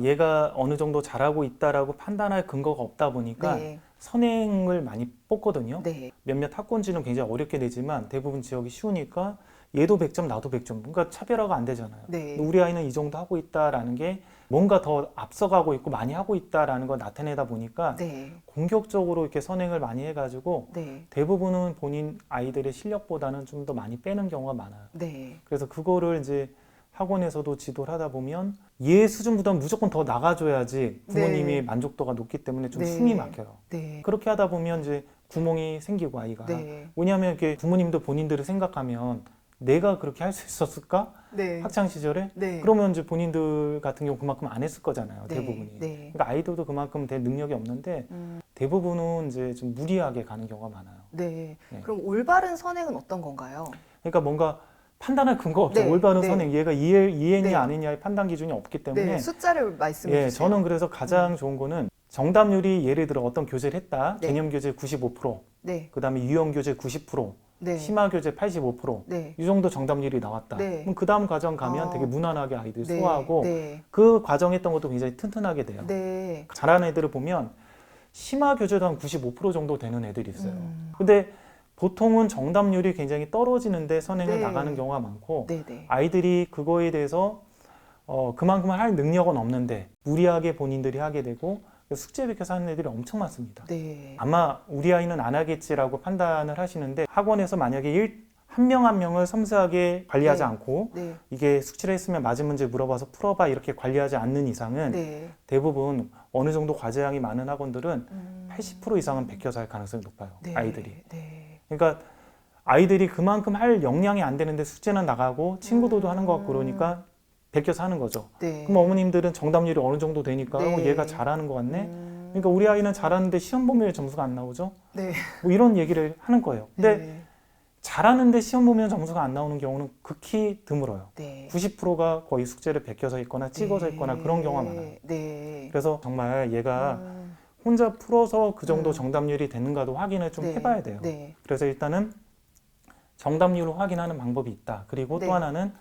얘가 어느 정도 잘하고 있다라고 판단할 근거가 없다 보니까 네. 선행을 많이 뽑거든요. 네. 몇몇 학군지는 굉장히 어렵게 내지만 대부분 지역이 쉬우니까 얘도 100점, 나도 100점. 그러니까 차별화가 안 되잖아요. 네. 우리 아이는 이 정도 하고 있다라는 게 뭔가 더 앞서가고 있고 많이 하고 있다라는 걸 나타내다 보니까 네. 공격적으로 이렇게 선행을 많이 해가지고 네. 대부분은 본인 아이들의 실력보다는 좀 더 많이 빼는 경우가 많아요. 네. 그래서 그거를 이제 학원에서도 지도를 하다 보면 얘 수준보다 무조건 더 나가줘야지 부모님이 네. 만족도가 높기 때문에 좀 네. 숨이 막혀요. 네. 그렇게 하다 보면 이제 구멍이 생기고 아이가 네. 왜냐하면 이렇게 부모님도 본인들을 생각하면 내가 그렇게 할 수 있었을까? 네. 학창 시절에? 네. 그러면 이제 본인들 같은 경우 그만큼 안 했을 거잖아요. 네. 대부분이. 네. 그러니까 아이들도 그만큼 될 능력이 없는데 대부분은 이제 좀 무리하게 가는 경우가 많아요. 네. 네. 그럼 올바른 선행은 어떤 건가요? 그러니까 뭔가 판단할 근거가 없죠. 네. 올바른 네. 선행, 얘가 이해했냐 네. 안 했냐의 판단 기준이 없기 때문에 네. 숫자를 말씀해 예, 주세요. 저는 그래서 가장 좋은 거는 정답률이 예를 들어 어떤 교재를 했다. 네. 개념 교재 95%, 네. 그다음에 유형 교재 90%, 네. 심화 교재 85%. 네. 이 정도 정답률이 나왔다. 네. 그럼 그 다음 과정 가면 어. 되게 무난하게 아이들이 네. 소화하고 네. 그 과정 했던 것도 굉장히 튼튼하게 돼요. 네. 잘하는 애들을 보면 심화 교재도 한 95% 정도 되는 애들이 있어요. 음. 근데 보통은 정답률이 굉장히 떨어지는데 선행을 네. 나가는 경우가 많고 네. 네. 아이들이 그거에 대해서 그만큼 할 능력은 없는데 무리하게 본인들이 하게 되고 숙제 비켜서 하는 애들이 엄청 많습니다. 네. 아마 우리 아이는 안 하겠지라고 판단을 하시는데 학원에서 만약에 한 명 한 명을 섬세하게 관리하지 네. 않고 네. 이게 숙제를 했으면 맞은 문제 물어봐서 풀어봐 이렇게 관리하지 않는 이상은 네. 대부분 어느 정도 과제량이 많은 학원들은 80% 이상은 베껴서 할 가능성이 높아요. 네. 아이들이. 네. 그러니까 아이들이 그만큼 할 역량이 안 되는데 숙제는 나가고 친구들도 하는 것 같고 그러니까 베껴서 하는 거죠. 네. 그럼 어머님들은 정답률이 어느 정도 되니까 네. 얘가 잘하는 것 같네. 그러니까 우리 아이는 잘하는데 시험 보면 왜 점수가 안 나오죠? 네. 뭐 이런 얘기를 하는 거예요. 근데 네. 잘하는데 시험 보면 점수가 안 나오는 경우는 극히 드물어요. 네. 90%가 거의 숙제를 베껴서 있거나 찍어서 있거나 그런 경우가 많아요. 네. 그래서 정말 얘가 혼자 풀어서 그 정도 음. 정답률이 되는가도 확인을 좀 네. 해봐야 돼요. 네. 그래서 일단은 정답률을 확인하는 방법이 있다. 그리고 네. 또 하나는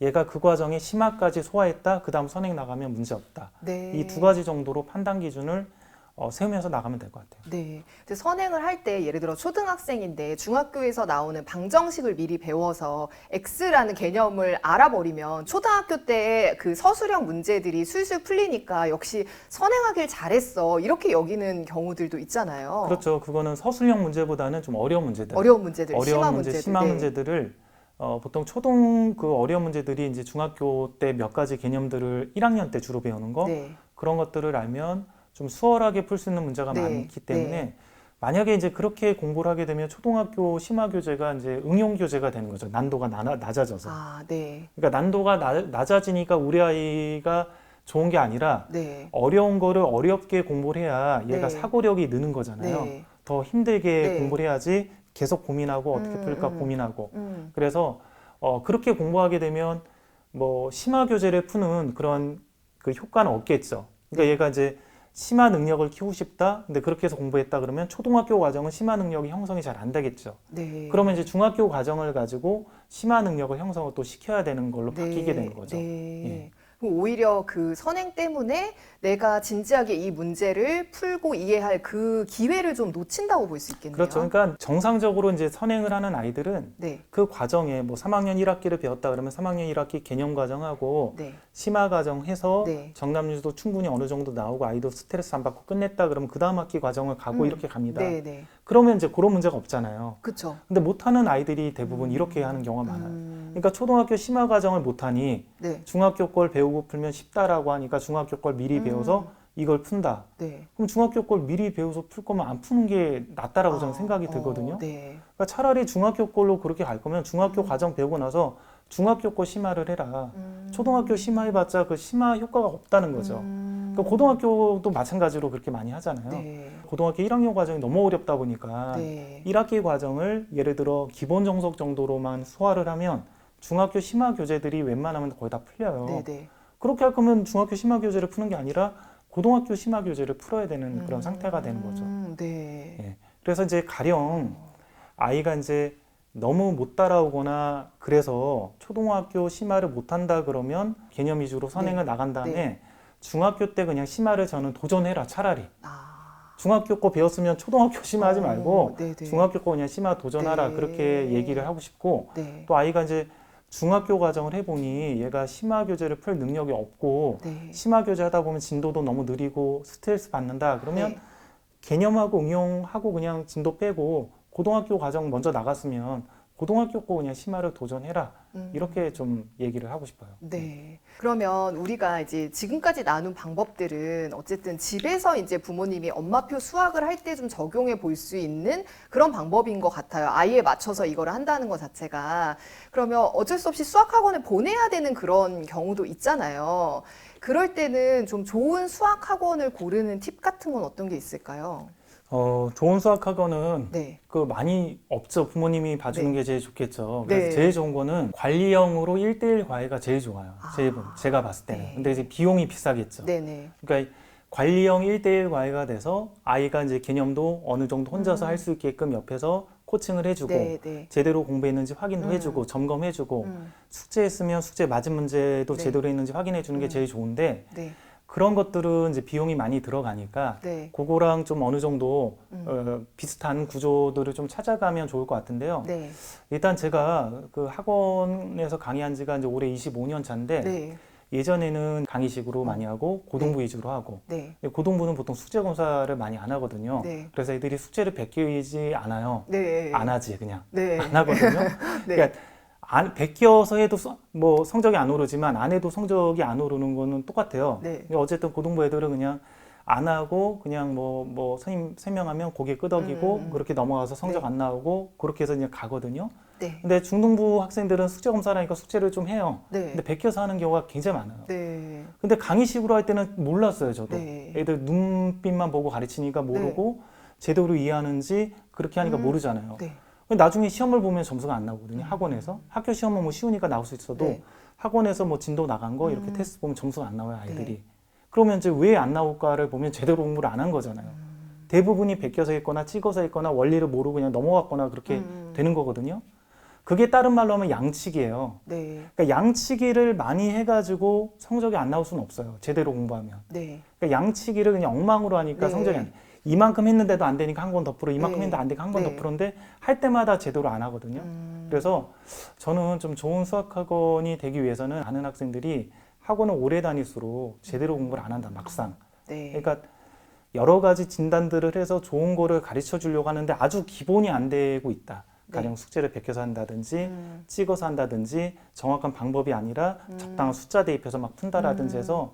얘가 그 과정에 심화까지 소화했다. 그 다음 선행 나가면 문제 없다. 네. 이 두 가지 정도로 판단 기준을 세우면서 나가면 될 것 같아요. 네. 이제 선행을 할 때 예를 들어 초등학생인데 중학교에서 나오는 방정식을 미리 배워서 X라는 개념을 알아버리면 초등학교 때 그 서술형 문제들이 술술 풀리니까 역시 선행하길 잘했어. 이렇게 여기는 경우들도 있잖아요. 그렇죠. 그거는 서술형 문제보다는 좀 어려운 문제들. 어려운 문제들, 어려운 심화 문제, 문제들. 심화 네. 문제들을 보통 그 어려운 문제들이 이제 중학교 때 몇 가지 개념들을 1학년 때 주로 배우는 거 네. 그런 것들을 알면 좀 수월하게 풀 수 있는 문제가 네. 많기 때문에 네. 만약에 이제 그렇게 공부를 하게 되면 초등학교 심화 교재가 이제 응용 교재가 되는 거죠. 난도가 낮아져서. 아, 네. 그러니까 난도가 낮아지니까 우리 아이가 좋은 게 아니라 네. 어려운 거를 어렵게 공부를 해야 얘가 네. 사고력이 느는 거잖아요. 네. 더 힘들게 네. 공부를 해야지 계속 고민하고 어떻게 풀까 고민하고. 그래서 그렇게 공부하게 되면 뭐 심화 교재를 푸는 그런 그 효과는 없겠죠. 그러니까 얘가 이제 심화 능력을 키우고 싶다. 근데 그렇게 해서 공부했다 그러면 초등학교 과정은 심화 능력이 형성이 잘 안 되겠죠. 네. 그러면 이제 중학교 과정을 가지고 심화 능력을 형성을 또 시켜야 되는 걸로 바뀌게 되는 거죠. 네. 예. 오히려 그 선행 때문에 내가 진지하게 이 문제를 풀고 이해할 그 기회를 좀 놓친다고 볼 수 있겠네요. 그렇죠. 그러니까 정상적으로 이제 선행을 하는 아이들은 네. 그 과정에 뭐 3학년 1학기를 배웠다 그러면 3학년 1학기 개념 과정하고 네. 심화 과정 해서 네. 정답률도 충분히 어느 정도 나오고 아이도 스트레스 안 받고 끝냈다 그러면 그 다음 학기 과정을 가고 이렇게 갑니다. 네, 네. 그러면 이제 그런 문제가 없잖아요. 그렇죠. 근데 못하는 아이들이 대부분 이렇게 하는 경우가 많아요. 그러니까 초등학교 심화 과정을 못하니 네. 중학교 걸 배우고 풀면 쉽다라고 하니까 중학교 걸 미리 배워서 이걸 푼다. 네. 그럼 중학교 걸 미리 배워서 풀 거면 안 푸는 게 낫다라고 저는 생각이 들거든요. 네. 그러니까 차라리 중학교 걸로 그렇게 갈 거면 중학교 과정 배우고 나서 중학교 거 심화를 해라. 초등학교 심화해봤자 그 심화 효과가 없다는 거죠. 그러니까 고등학교도 마찬가지로 그렇게 많이 하잖아요. 네. 고등학교 1학년 과정이 너무 어렵다 보니까 네. 1학기 과정을 예를 들어 기본 정석 정도로만 소화를 하면 중학교 심화 교재들이 웬만하면 거의 다 풀려요. 네, 네. 그렇게 할 거면 중학교 심화 교재를 푸는 게 아니라 고등학교 심화 교재를 풀어야 되는 그런 상태가 되는 거죠. 네. 예. 그래서 이제 가령 아이가 이제 너무 못 따라오거나 그래서 초등학교 심화를 못 한다 그러면 개념 위주로 선행을 나간 다음에 네. 중학교 때 그냥 심화를 저는 도전해라 차라리. 아. 중학교 거 배웠으면 초등학교 심화하지 말고 네, 네. 중학교 거 그냥 심화 도전하라 네. 그렇게 얘기를 하고 싶고 네. 또 아이가 이제 중학교 과정을 해보니 얘가 심화 교재를 풀 능력이 없고 네. 심화 교재 하다 보면 진도도 너무 느리고 스트레스 받는다 그러면 네. 개념하고 응용하고 그냥 진도 빼고 고등학교 과정 먼저 나갔으면 고등학교 거 그냥 심화를 도전해라 이렇게 좀 얘기를 하고 싶어요. 네. 그러면 우리가 이제 지금까지 나눈 방법들은 어쨌든 집에서 이제 부모님이 엄마표 수학을 할 때 좀 적용해 볼 수 있는 그런 방법인 것 같아요. 아이에 맞춰서 이거를 한다는 것 자체가. 그러면 어쩔 수 없이 수학학원에 보내야 되는 그런 경우도 있잖아요. 그럴 때는 좀 좋은 수학학원을 고르는 팁 같은 건 어떤 게 있을까요? 좋은 수학학원은 네. 그 많이 없죠. 부모님이 봐주는 네. 게 제일 좋겠죠. 그래서 네. 제일 좋은 거는 관리형으로 1대1 과외가 제일 좋아요. 제가 봤을 때는. 네. 근데 이제 비용이 비싸겠죠. 네네. 그러니까 관리형 1대1 과외가 돼서 아이가 이제 개념도 어느 정도 혼자서 할 수 있게끔 옆에서 코칭을 해주고 네, 네. 제대로 공부했는지 확인도 해주고 점검해주고 숙제했으면 숙제 맞은 문제도 네. 제대로 했는지 확인해주는 게 제일 좋은데 네. 그런 것들은 이제 비용이 많이 들어가니까 네. 그거랑 좀 어느 정도 비슷한 구조들을 좀 찾아가면 좋을 것 같은데요. 네. 일단 제가 그 학원에서 강의한 지가 이제 올해 25년 차인데 네. 예전에는 강의식으로 많이 하고 고등부 위주로 하고 네. 고등부는 보통 숙제 검사를 많이 안 하거든요. 네. 그래서 애들이 숙제를 베끼지 않아요. 네. 안 하지 그냥 네. 안 하거든요. 네. 그러니까 베껴서 해도 뭐 성적이 안 오르지만 안 해도 성적이 안 오르는 거는 똑같아요. 네. 그러니까 어쨌든 고등부 애들은 그냥 안 하고 그냥 뭐 선생님 설명하면 고개 끄덕이고 그렇게 넘어가서 성적 네. 안 나오고 그렇게 해서 그냥 가거든요. 네. 근데 중등부 학생들은 숙제 검사라니까 숙제를 좀 해요. 네. 근데 베껴서 하는 경우가 굉장히 많아요. 네. 근데 강의식으로 할 때는 몰랐어요, 저도. 네. 애들 눈빛만 보고 가르치니까 모르고 제대로 이해하는지 그렇게 하니까 모르잖아요. 네. 나중에 시험을 보면 점수가 안 나오거든요. 학원에서. 학교 시험은 뭐 쉬우니까 나올 수 있어도 네. 학원에서 뭐 진도 나간 거 이렇게 테스트 보면 점수가 안 나와요, 아이들이. 그러면 이제 왜 안 나올까를 보면 제대로 공부를 안 한 거잖아요. 대부분이 베껴서 했거나 찍어서 했거나 원리를 모르고 그냥 넘어갔거나 그렇게 되는 거거든요. 그게 다른 말로 하면 양치기예요. 네. 그러니까 양치기를 많이 해가지고 성적이 안 나올 수는 없어요. 제대로 공부하면. 네. 그러니까 양치기를 그냥 엉망으로 하니까 네. 성적이 안 돼. 이만큼 했는데도 안 되니까 한 권 더 풀어. 이만큼 네. 했는데 안 되니까 한 권 더 네. 풀었는데 할 때마다 제대로 안 하거든요. 그래서 저는 좀 좋은 수학학원이 되기 위해서는 아는 학생들이 학원을 오래 다닐수록 제대로 공부를 안 한다, 막상. 네. 그러니까 여러 가지 진단들을 해서 좋은 거를 가르쳐 주려고 하는데 아주 기본이 안 되고 있다. 가령 숙제를 베껴서 한다든지 찍어서 한다든지 정확한 방법이 아니라 적당한 숫자 대입해서 막 푼다라든지 해서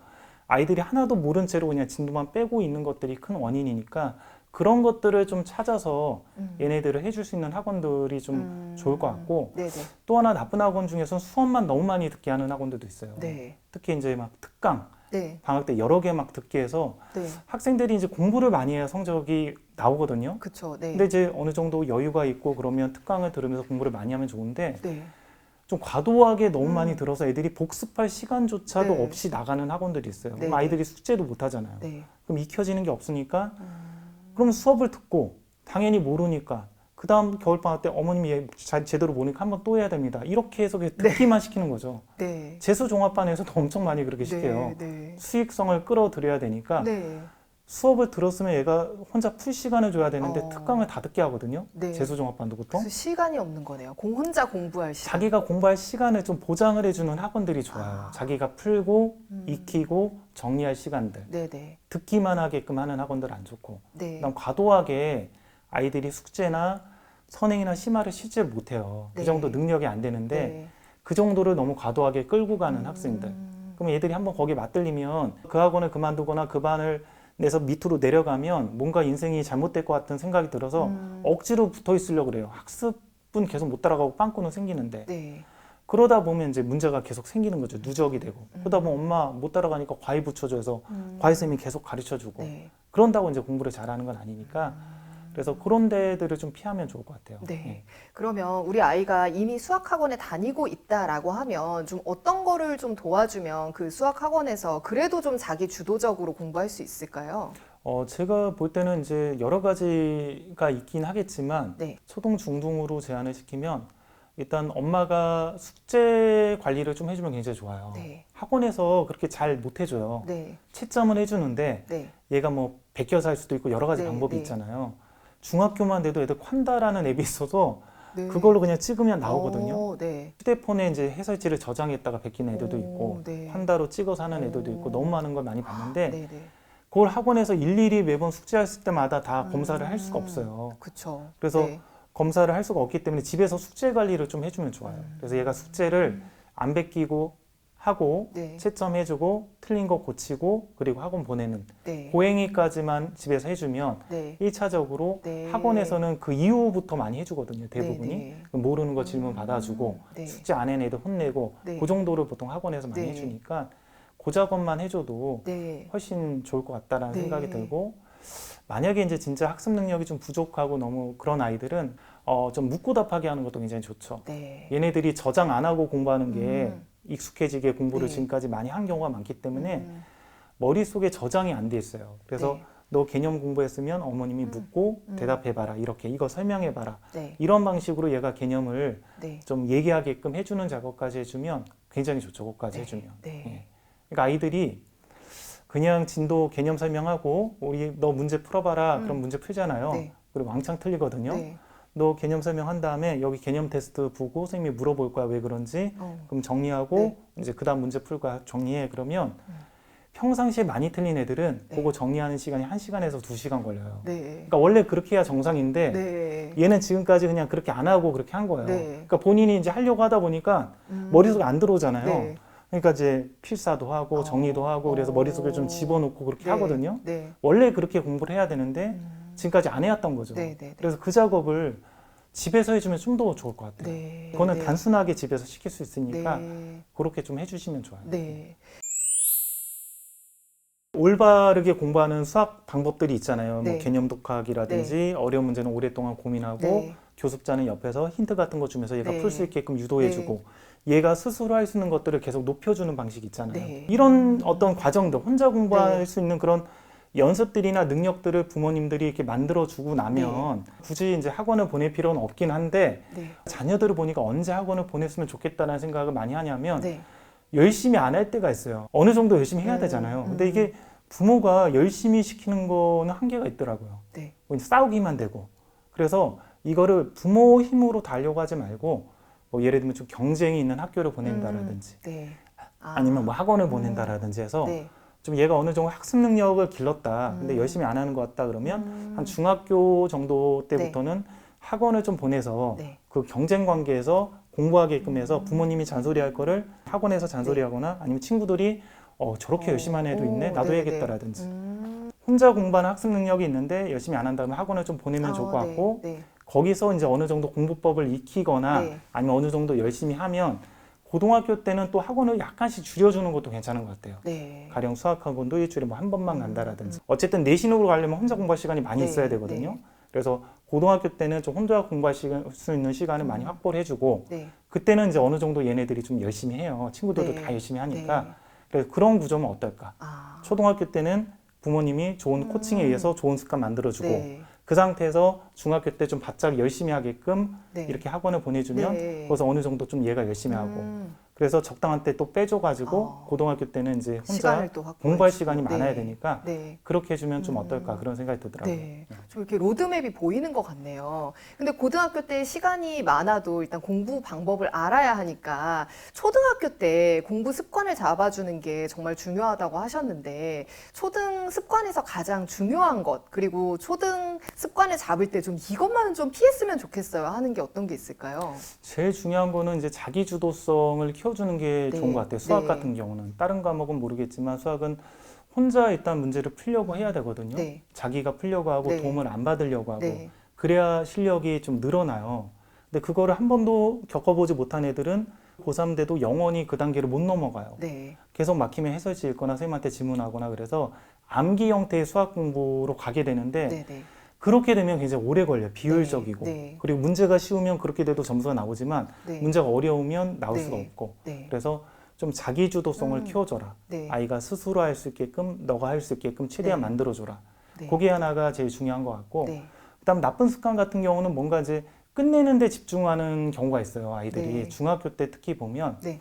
아이들이 하나도 모른 채로 그냥 진도만 빼고 있는 것들이 큰 원인이니까 그런 것들을 좀 찾아서 얘네들을 해줄 수 있는 학원들이 좀 좋을 것 같고 네네. 또 하나 나쁜 학원 중에서는 수업만 너무 많이 듣게 하는 학원들도 있어요. 네. 특히 이제 막 특강 네. 방학 때 여러 개 막 듣게 해서 네. 학생들이 이제 공부를 많이 해야 성적이 나오거든요. 그쵸. 네. 근데 이제 어느 정도 여유가 있고 그러면 특강을 들으면서 공부를 많이 하면 좋은데 네. 좀 과도하게 너무 많이 들어서 애들이 복습할 시간조차도 네. 없이 나가는 학원들이 있어요. 네. 그럼 아이들이 숙제도 못 하잖아요. 네. 그럼 익혀지는 게 없으니까 그럼 수업을 듣고 당연히 모르니까 그다음 겨울방학 때 어머님이 얘 제대로 모르니까 한번 또 해야 됩니다. 이렇게 해서 그냥 듣기만 시키는 거죠. 네. 재수종합반에서도 엄청 많이 그렇게 시켜요. 네. 수익성을 끌어들여야 되니까 네. 수업을 들었으면 얘가 혼자 풀 시간을 줘야 되는데 특강을 다 듣게 하거든요. 네. 재수종합반도 보통. 그래서 시간이 없는 거네요. 혼자 공부할 시간. 자기가 공부할 시간을 좀 보장을 해주는 학원들이 좋아요. 자기가 풀고 익히고 정리할 시간들. 네네. 듣기만 하게끔 하는 학원들 안 좋고. 네. 그다음 과도하게 아이들이 숙제나 선행이나 심화를 실제로 못해요. 네. 그 정도 능력이 안 되는데 네. 그 정도를 너무 과도하게 끌고 가는 학생들. 그럼 얘들이 한번 거기에 맞들리면 그 학원을 그만두거나 그 반을 내서 밑으로 내려가면 뭔가 인생이 잘못될 것 같은 생각이 들어서 억지로 붙어 있으려고 그래요. 학습은 계속 못 따라가고 빵꾸는 생기는데. 네. 그러다 보면 이제 문제가 계속 생기는 거죠. 누적이 되고. 그러다 보면 엄마 못 따라가니까 과외 붙여줘서 과외쌤이 계속 가르쳐주고. 네. 그런다고 이제 공부를 잘하는 건 아니니까. 그래서 그런 데들을 좀 피하면 좋을 것 같아요. 네. 그러면 우리 아이가 이미 수학학원에 다니고 있다라고 하면 좀 어떤 거를 좀 도와주면 그 수학학원에서 그래도 좀 자기 주도적으로 공부할 수 있을까요? 제가 볼 때는 이제 여러 가지가 있긴 하겠지만 네. 초등, 중등으로 제한을 시키면 일단 엄마가 숙제 관리를 좀 해주면 굉장히 좋아요. 네. 학원에서 그렇게 잘 못 해줘요. 네. 채점은 해주는데 네. 얘가 뭐 베껴서 할 수도 있고 여러 가지 네, 방법이 네. 있잖아요. 중학교만 돼도 애들 콴다라는 앱이 있어서 네. 그걸로 그냥 찍으면 나오거든요. 네. 휴대폰에 이제 해설지를 저장했다가 베끼는 애들도 있고 네. 콴다로 찍어서 하는 애들도 있고 너무 많은 걸 많이 봤는데 네, 네. 그걸 학원에서 일일이 매번 숙제했을 때마다 다 검사를 할 수가 없어요. 그렇죠. 그래서 네. 검사를 할 수가 없기 때문에 집에서 숙제 관리를 좀 해주면 좋아요. 그래서 얘가 숙제를 안 베끼고 하고 네. 채점해주고 틀린 거 고치고 그리고 학원 보내는 네. 고행위까지만 집에서 해주면 네. 1차적으로 네. 학원에서는 그 이후부터 많이 해주거든요. 대부분이. 네. 그럼 모르는 거 질문 받아주고 네. 숙제 안 해낸 애들 혼내고 네. 그 정도를 보통 학원에서 많이 네. 해주니까 그 작업만 해줘도 네. 훨씬 좋을 것 같다라는 네. 생각이 들고 만약에 이제 진짜 학습 능력이 좀 부족하고 너무 그런 아이들은 좀 묻고 답하게 하는 것도 굉장히 좋죠. 네. 얘네들이 저장 안 하고 공부하는 게 익숙해지게 공부를 네. 지금까지 많이 한 경우가 많기 때문에 머릿속에 저장이 안 돼 있어요. 그래서 네. 너 개념 공부했으면 어머님이 묻고 대답해봐라. 이렇게 이거 설명해봐라. 네. 이런 방식으로 얘가 개념을 네. 좀 얘기하게끔 해주는 작업까지 해주면 굉장히 좋죠. 그것까지 네. 해주면. 네. 예. 그러니까 아이들이 그냥 진도 개념 설명하고 우리 너 문제 풀어봐라. 그럼 문제 풀잖아요. 네. 그리고 왕창 틀리거든요. 네. 너 개념 설명한 다음에 여기 개념 테스트 보고 선생님이 물어볼 거야. 왜 그런지. 그럼 정리하고 네. 이제 그 다음 문제 풀고 정리해. 그러면 평상시에 많이 틀린 애들은 네. 그거 정리하는 시간이 1시간에서 2시간 걸려요. 네. 그러니까 원래 그렇게 해야 정상인데 네. 얘는 지금까지 그냥 그렇게 안 하고 그렇게 한 거예요. 네. 그러니까 본인이 이제 하려고 하다 보니까 머릿속에 안 들어오잖아요. 네. 그러니까 이제 필사도 하고 정리도 하고 그래서 머릿속에 좀 집어넣고 그렇게 네. 하거든요. 네. 원래 그렇게 공부를 해야 되는데 지금까지 안 해왔던 거죠. 네, 네, 네. 그래서 그 작업을 집에서 해주면 좀 더 좋을 것 같아요. 네. 그거는 네. 단순하게 집에서 시킬 수 있으니까 네. 그렇게 좀 해주시면 좋아요. 네. 올바르게 공부하는 수학 방법들이 있잖아요. 네. 뭐 개념 독학이라든지 어려운 문제는 오랫동안 고민하고 네. 교습자는 옆에서 힌트 같은 거 주면서 얘가 네. 풀 수 있게끔 유도해주고 얘가 스스로 할 수 있는 것들을 계속 높여주는 방식이 있잖아요. 네. 이런 어떤 과정들 혼자 공부할 네. 수 있는 그런 연습들이나 능력들을 부모님들이 이렇게 만들어주고 나면 굳이 이제 학원을 보낼 필요는 없긴 한데 네. 자녀들을 보니까 언제 학원을 보냈으면 좋겠다는 생각을 많이 하냐면 네. 열심히 안 할 때가 있어요. 어느 정도 열심히 해야 되잖아요. 근데 이게 부모가 열심히 시키는 거는 한계가 있더라고요. 네. 싸우기만 되고. 그래서 이거를 부모 힘으로 다 하려고 하지 말고 뭐 예를 들면 좀 경쟁이 있는 학교를 보낸다라든지 네. 아니면 뭐 학원을 보낸다라든지 해서 네. 좀 얘가 어느 정도 학습 능력을 길렀다. 근데 열심히 안 하는 것 같다 그러면 한 중학교 정도 때부터는 학원을 좀 보내서 네. 그 경쟁 관계에서 공부하게끔 해서 부모님이 잔소리할 거를 학원에서 잔소리하거나 아니면 친구들이 저렇게 열심히 하는 애도 있네. 나도 네네. 해야겠다라든지. 혼자 공부하는 학습 능력이 있는데 열심히 안 한다면 학원을 좀 보내면 아, 좋을 것 같고 네. 거기서 이제 어느 정도 공부법을 익히거나 네. 아니면 어느 정도 열심히 하면 고등학교 때는 또 학원을 약간씩 줄여주는 것도 괜찮은 것 같아요. 네. 가령 수학학원도 일주일에 뭐 한 번만 간다라든지. 어쨌든 내신으로 가려면 혼자 공부할 시간이 많이 네, 있어야 되거든요. 네. 그래서 고등학교 때는 좀 혼자 공부할 수 있는 시간을 많이 확보를 해주고 네. 그때는 이제 어느 정도 얘네들이 좀 열심히 해요. 친구들도 네. 다 열심히 하니까. 네. 그래서 그런 구조면 어떨까? 아. 초등학교 때는 부모님이 좋은 코칭에 의해서 좋은 습관 만들어주고 네. 그 상태에서 중학교 때 좀 바짝 열심히 하게끔 네. 이렇게 학원을 보내주면 네. 거기서 어느 정도 좀 얘가 열심히 하고 그래서 적당한 때 또 빼줘가지고 고등학교 때는 이제 혼자 시간을 또 확보해 공부할 주고. 시간이 많아야 네. 되니까 네. 그렇게 해주면 좀 어떨까 그런 생각이 들더라고요. 네. 좀 이렇게 로드맵이 보이는 것 같네요. 근데 고등학교 때 시간이 많아도 일단 공부 방법을 알아야 하니까 초등학교 때 공부 습관을 잡아주는 게 정말 중요하다고 하셨는데 초등 습관에서 가장 중요한 것 그리고 초등 습관을 잡을 때 좀 이것만은 좀 피했으면 좋겠어요 하는 게 어떤 게 있을까요? 제일 중요한 거는 이제 자기 주도성을 키워주는 게 네. 좋은 것 같아요. 수학 네. 같은 경우는 다른 과목은 모르겠지만 수학은 혼자 일단 문제를 풀려고 해야 되거든요. 네. 자기가 풀려고 하고 네. 도움을 안 받으려고 하고 네. 그래야 실력이 좀 늘어나요. 근데 그거를 한 번도 겪어보지 못한 애들은 고3 돼도 영원히 그 단계를 못 넘어가요. 네. 계속 막히면 해설지 읽거나 선생님한테 질문하거나 그래서 암기 형태의 수학 공부로 가게 되는데 네. 네. 그렇게 되면 굉장히 오래 걸려요. 비효율적이고. 네. 그리고 문제가 쉬우면 그렇게 돼도 점수가 나오지만 네. 문제가 어려우면 나올 네. 수가 없고. 네. 그래서 좀 자기 주도성을 키워줘라. 네. 아이가 스스로 할 수 있게끔 너가 할 수 있게끔 최대한 네. 만들어줘라. 네. 그게 하나가 제일 중요한 것 같고 네. 그다음 나쁜 습관 같은 경우는 뭔가 이제 끝내는 데 집중하는 경우가 있어요. 아이들이 네. 중학교 때 특히 보면 네.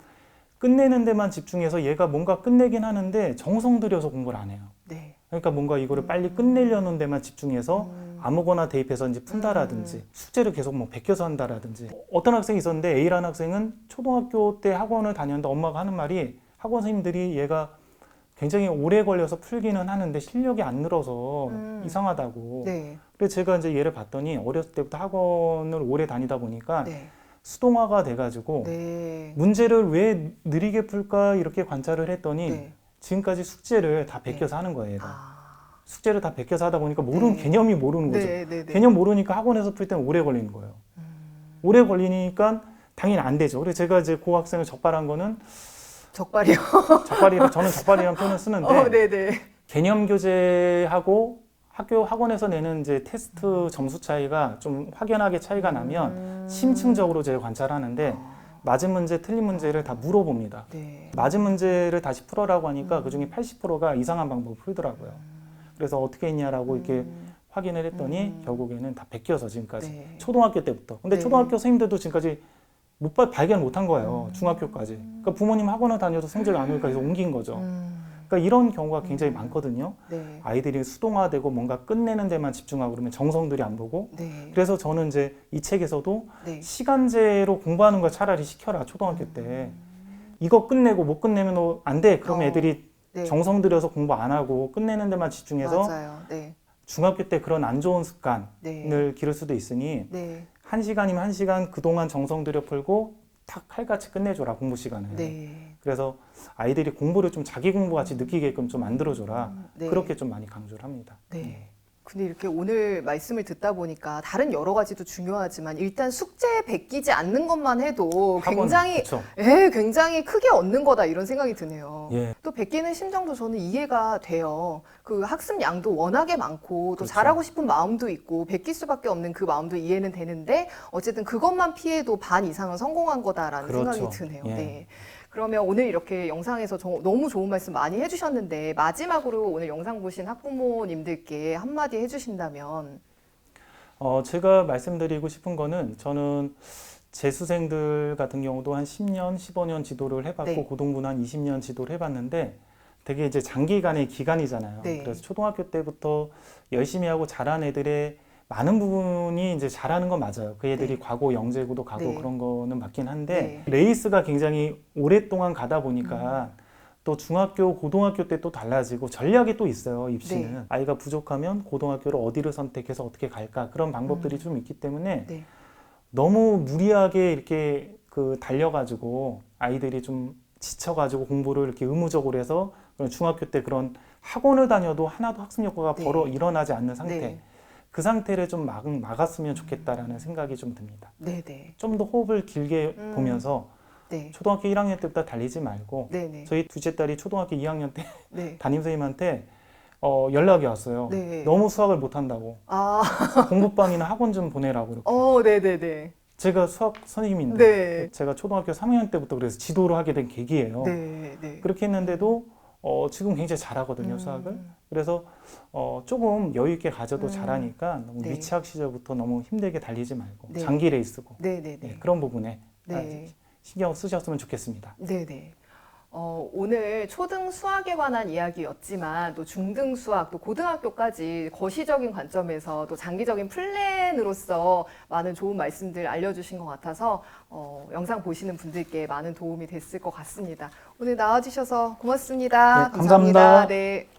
끝내는 데만 집중해서 얘가 뭔가 끝내긴 하는데 정성 들여서 공부를 안 해요. 네. 그러니까 뭔가 이거를 빨리 끝내려는 데만 집중해서 아무거나 대입해서 이제 푼다라든지 숙제를 계속 뭐 베껴서 한다라든지 어떤 학생이 있었는데 A라는 학생은 초등학교 때 학원을 다녔는데 엄마가 하는 말이 학원 선생님들이 얘가 굉장히 오래 걸려서 풀기는 하는데 실력이 안 늘어서 이상하다고. 네. 그래서 제가 이제 얘를 봤더니 어렸을 때부터 학원을 오래 다니다 보니까 네. 수동화가 돼가지고 네. 문제를 왜 느리게 풀까 이렇게 관찰을 했더니 네. 지금까지 숙제를 다 베껴서 하는 거예요. 얘가. 아. 숙제를 다 베껴서 하다 보니까 모르는 네. 개념이 모르는 거죠. 네. 네. 네. 개념 모르니까 학원에서 풀 때는 오래 걸리는 거예요. 오래 걸리니까 당연히 안 되죠. 그래서 제가 이제 그 학생을 적발한 거는 적발이요. 저는 적발이라는 표현을 쓰는데 네네. 개념 교재하고 학원에서 내는 이제 테스트 점수 차이가 좀 확연하게 차이가 나면 심층적으로 제가 관찰하는데 맞은 문제, 틀린 문제를 다 물어봅니다. 네. 맞은 문제를 다시 풀어라고 하니까 그중에 80%가 이상한 방법을 풀더라고요. 그래서 어떻게 했냐라고 이렇게 확인을 했더니 결국에는 다 베껴서 지금까지 네. 초등학교 때부터. 근데 네. 초등학교 선생님들도 지금까지 발견을 못한 거예요. 중학교까지. 그러니까 부모님 학원을 다녀도 성적이 안 오니까 그래서 옮긴 거죠. 그러니까 이런 경우가 굉장히 많거든요. 네. 아이들이 수동화되고 뭔가 끝내는 데만 집중하고 그러면 정성들이 안 보고. 네. 그래서 저는 이제 이 책에서도 네. 시간제로 공부하는 걸 차라리 시켜라 초등학교 때. 이거 끝내고 못 끝내면 너 안 돼. 그러면 애들이 네. 정성 들여서 공부 안 하고 끝내는 데만 집중해서 맞아요. 네. 중학교 때 그런 안 좋은 습관을 네. 기를 수도 있으니 네. 1시간이면 1시간 그동안 정성 들여 풀고 탁 칼같이 끝내줘라 공부 시간을. 네. 그래서 아이들이 공부를 좀 자기 공부 같이 느끼게끔 좀 만들어줘라. 네. 그렇게 좀 많이 강조를 합니다. 네. 근데 이렇게 오늘 말씀을 듣다 보니까 다른 여러 가지도 중요하지만 일단 숙제에 베끼지 않는 것만 해도 학원, 굉장히 그쵸. 굉장히 크게 얻는 거다 이런 생각이 드네요. 예. 또 베끼는 심정도 저는 이해가 돼요. 그 학습 양도 워낙에 많고 또 그렇죠. 잘하고 싶은 마음도 있고 베낄 수밖에 없는 그 마음도 이해는 되는데 어쨌든 그것만 피해도 반 이상은 성공한 거다라는 그렇죠. 생각이 드네요. 예. 네. 그러면 오늘 이렇게 영상에서 너무 좋은 말씀 많이 해주셨는데 마지막으로 오늘 영상 보신 학부모님들께 한마디 해주신다면 제가 말씀드리고 싶은 거는 저는 재수생들 같은 경우도 한 10년, 15년 지도를 해봤고 네. 고등부는 한 20년 지도를 해봤는데 되게 이제 장기간의 기간이잖아요. 네. 그래서 초등학교 때부터 열심히 하고 잘한 애들의 많은 부분이 이제 잘하는 건 맞아요. 그 애들이 네. 과거 영재고도 가고 네. 그런 거는 맞긴 한데 네. 레이스가 굉장히 오랫동안 가다 보니까 또 중학교, 고등학교 때 또 달라지고 전략이 또 있어요. 입시는. 네. 아이가 부족하면 고등학교를 어디를 선택해서 어떻게 갈까 그런 방법들이 좀 있기 때문에 네. 너무 무리하게 이렇게 달려가지고 아이들이 좀 지쳐가지고 공부를 이렇게 의무적으로 해서 그런 중학교 때 그런 학원을 다녀도 하나도 학습 효과가 네. 일어나지 않는 상태. 네. 그 상태를 좀 막았으면 좋겠다라는 생각이 좀 듭니다. 네네. 좀 더 호흡을 길게 보면서 네. 초등학교 1학년 때부터 달리지 말고 네네. 저희 둘째 딸이 초등학교 2학년 때 네. 담임선생님한테 연락이 왔어요. 네. 너무 수학을 못한다고 아, 공부방이나 학원 좀 보내라고 이렇게. 네네네. 제가 수학 선생님인데 네. 제가 초등학교 3학년 때부터 그래서 지도를 하게 된 계기예요. 네. 네. 그렇게 했는데도 지금 굉장히 잘하거든요, 수학을. 그래서 조금 여유 있게 가져도 잘하니까 너무 네. 미취학 시절부터 너무 힘들게 달리지 말고 네. 장기 레이스고 네네네. 네, 그런 부분에 네. 신경 쓰셨으면 좋겠습니다. 네네. 오늘 초등 수학에 관한 이야기였지만 또 중등 수학, 또 고등학교까지 거시적인 관점에서 또 장기적인 플랜으로서 많은 좋은 말씀들 알려주신 것 같아서 영상 보시는 분들께 많은 도움이 됐을 것 같습니다. 오늘 나와주셔서 고맙습니다. 네, 감사합니다. 네.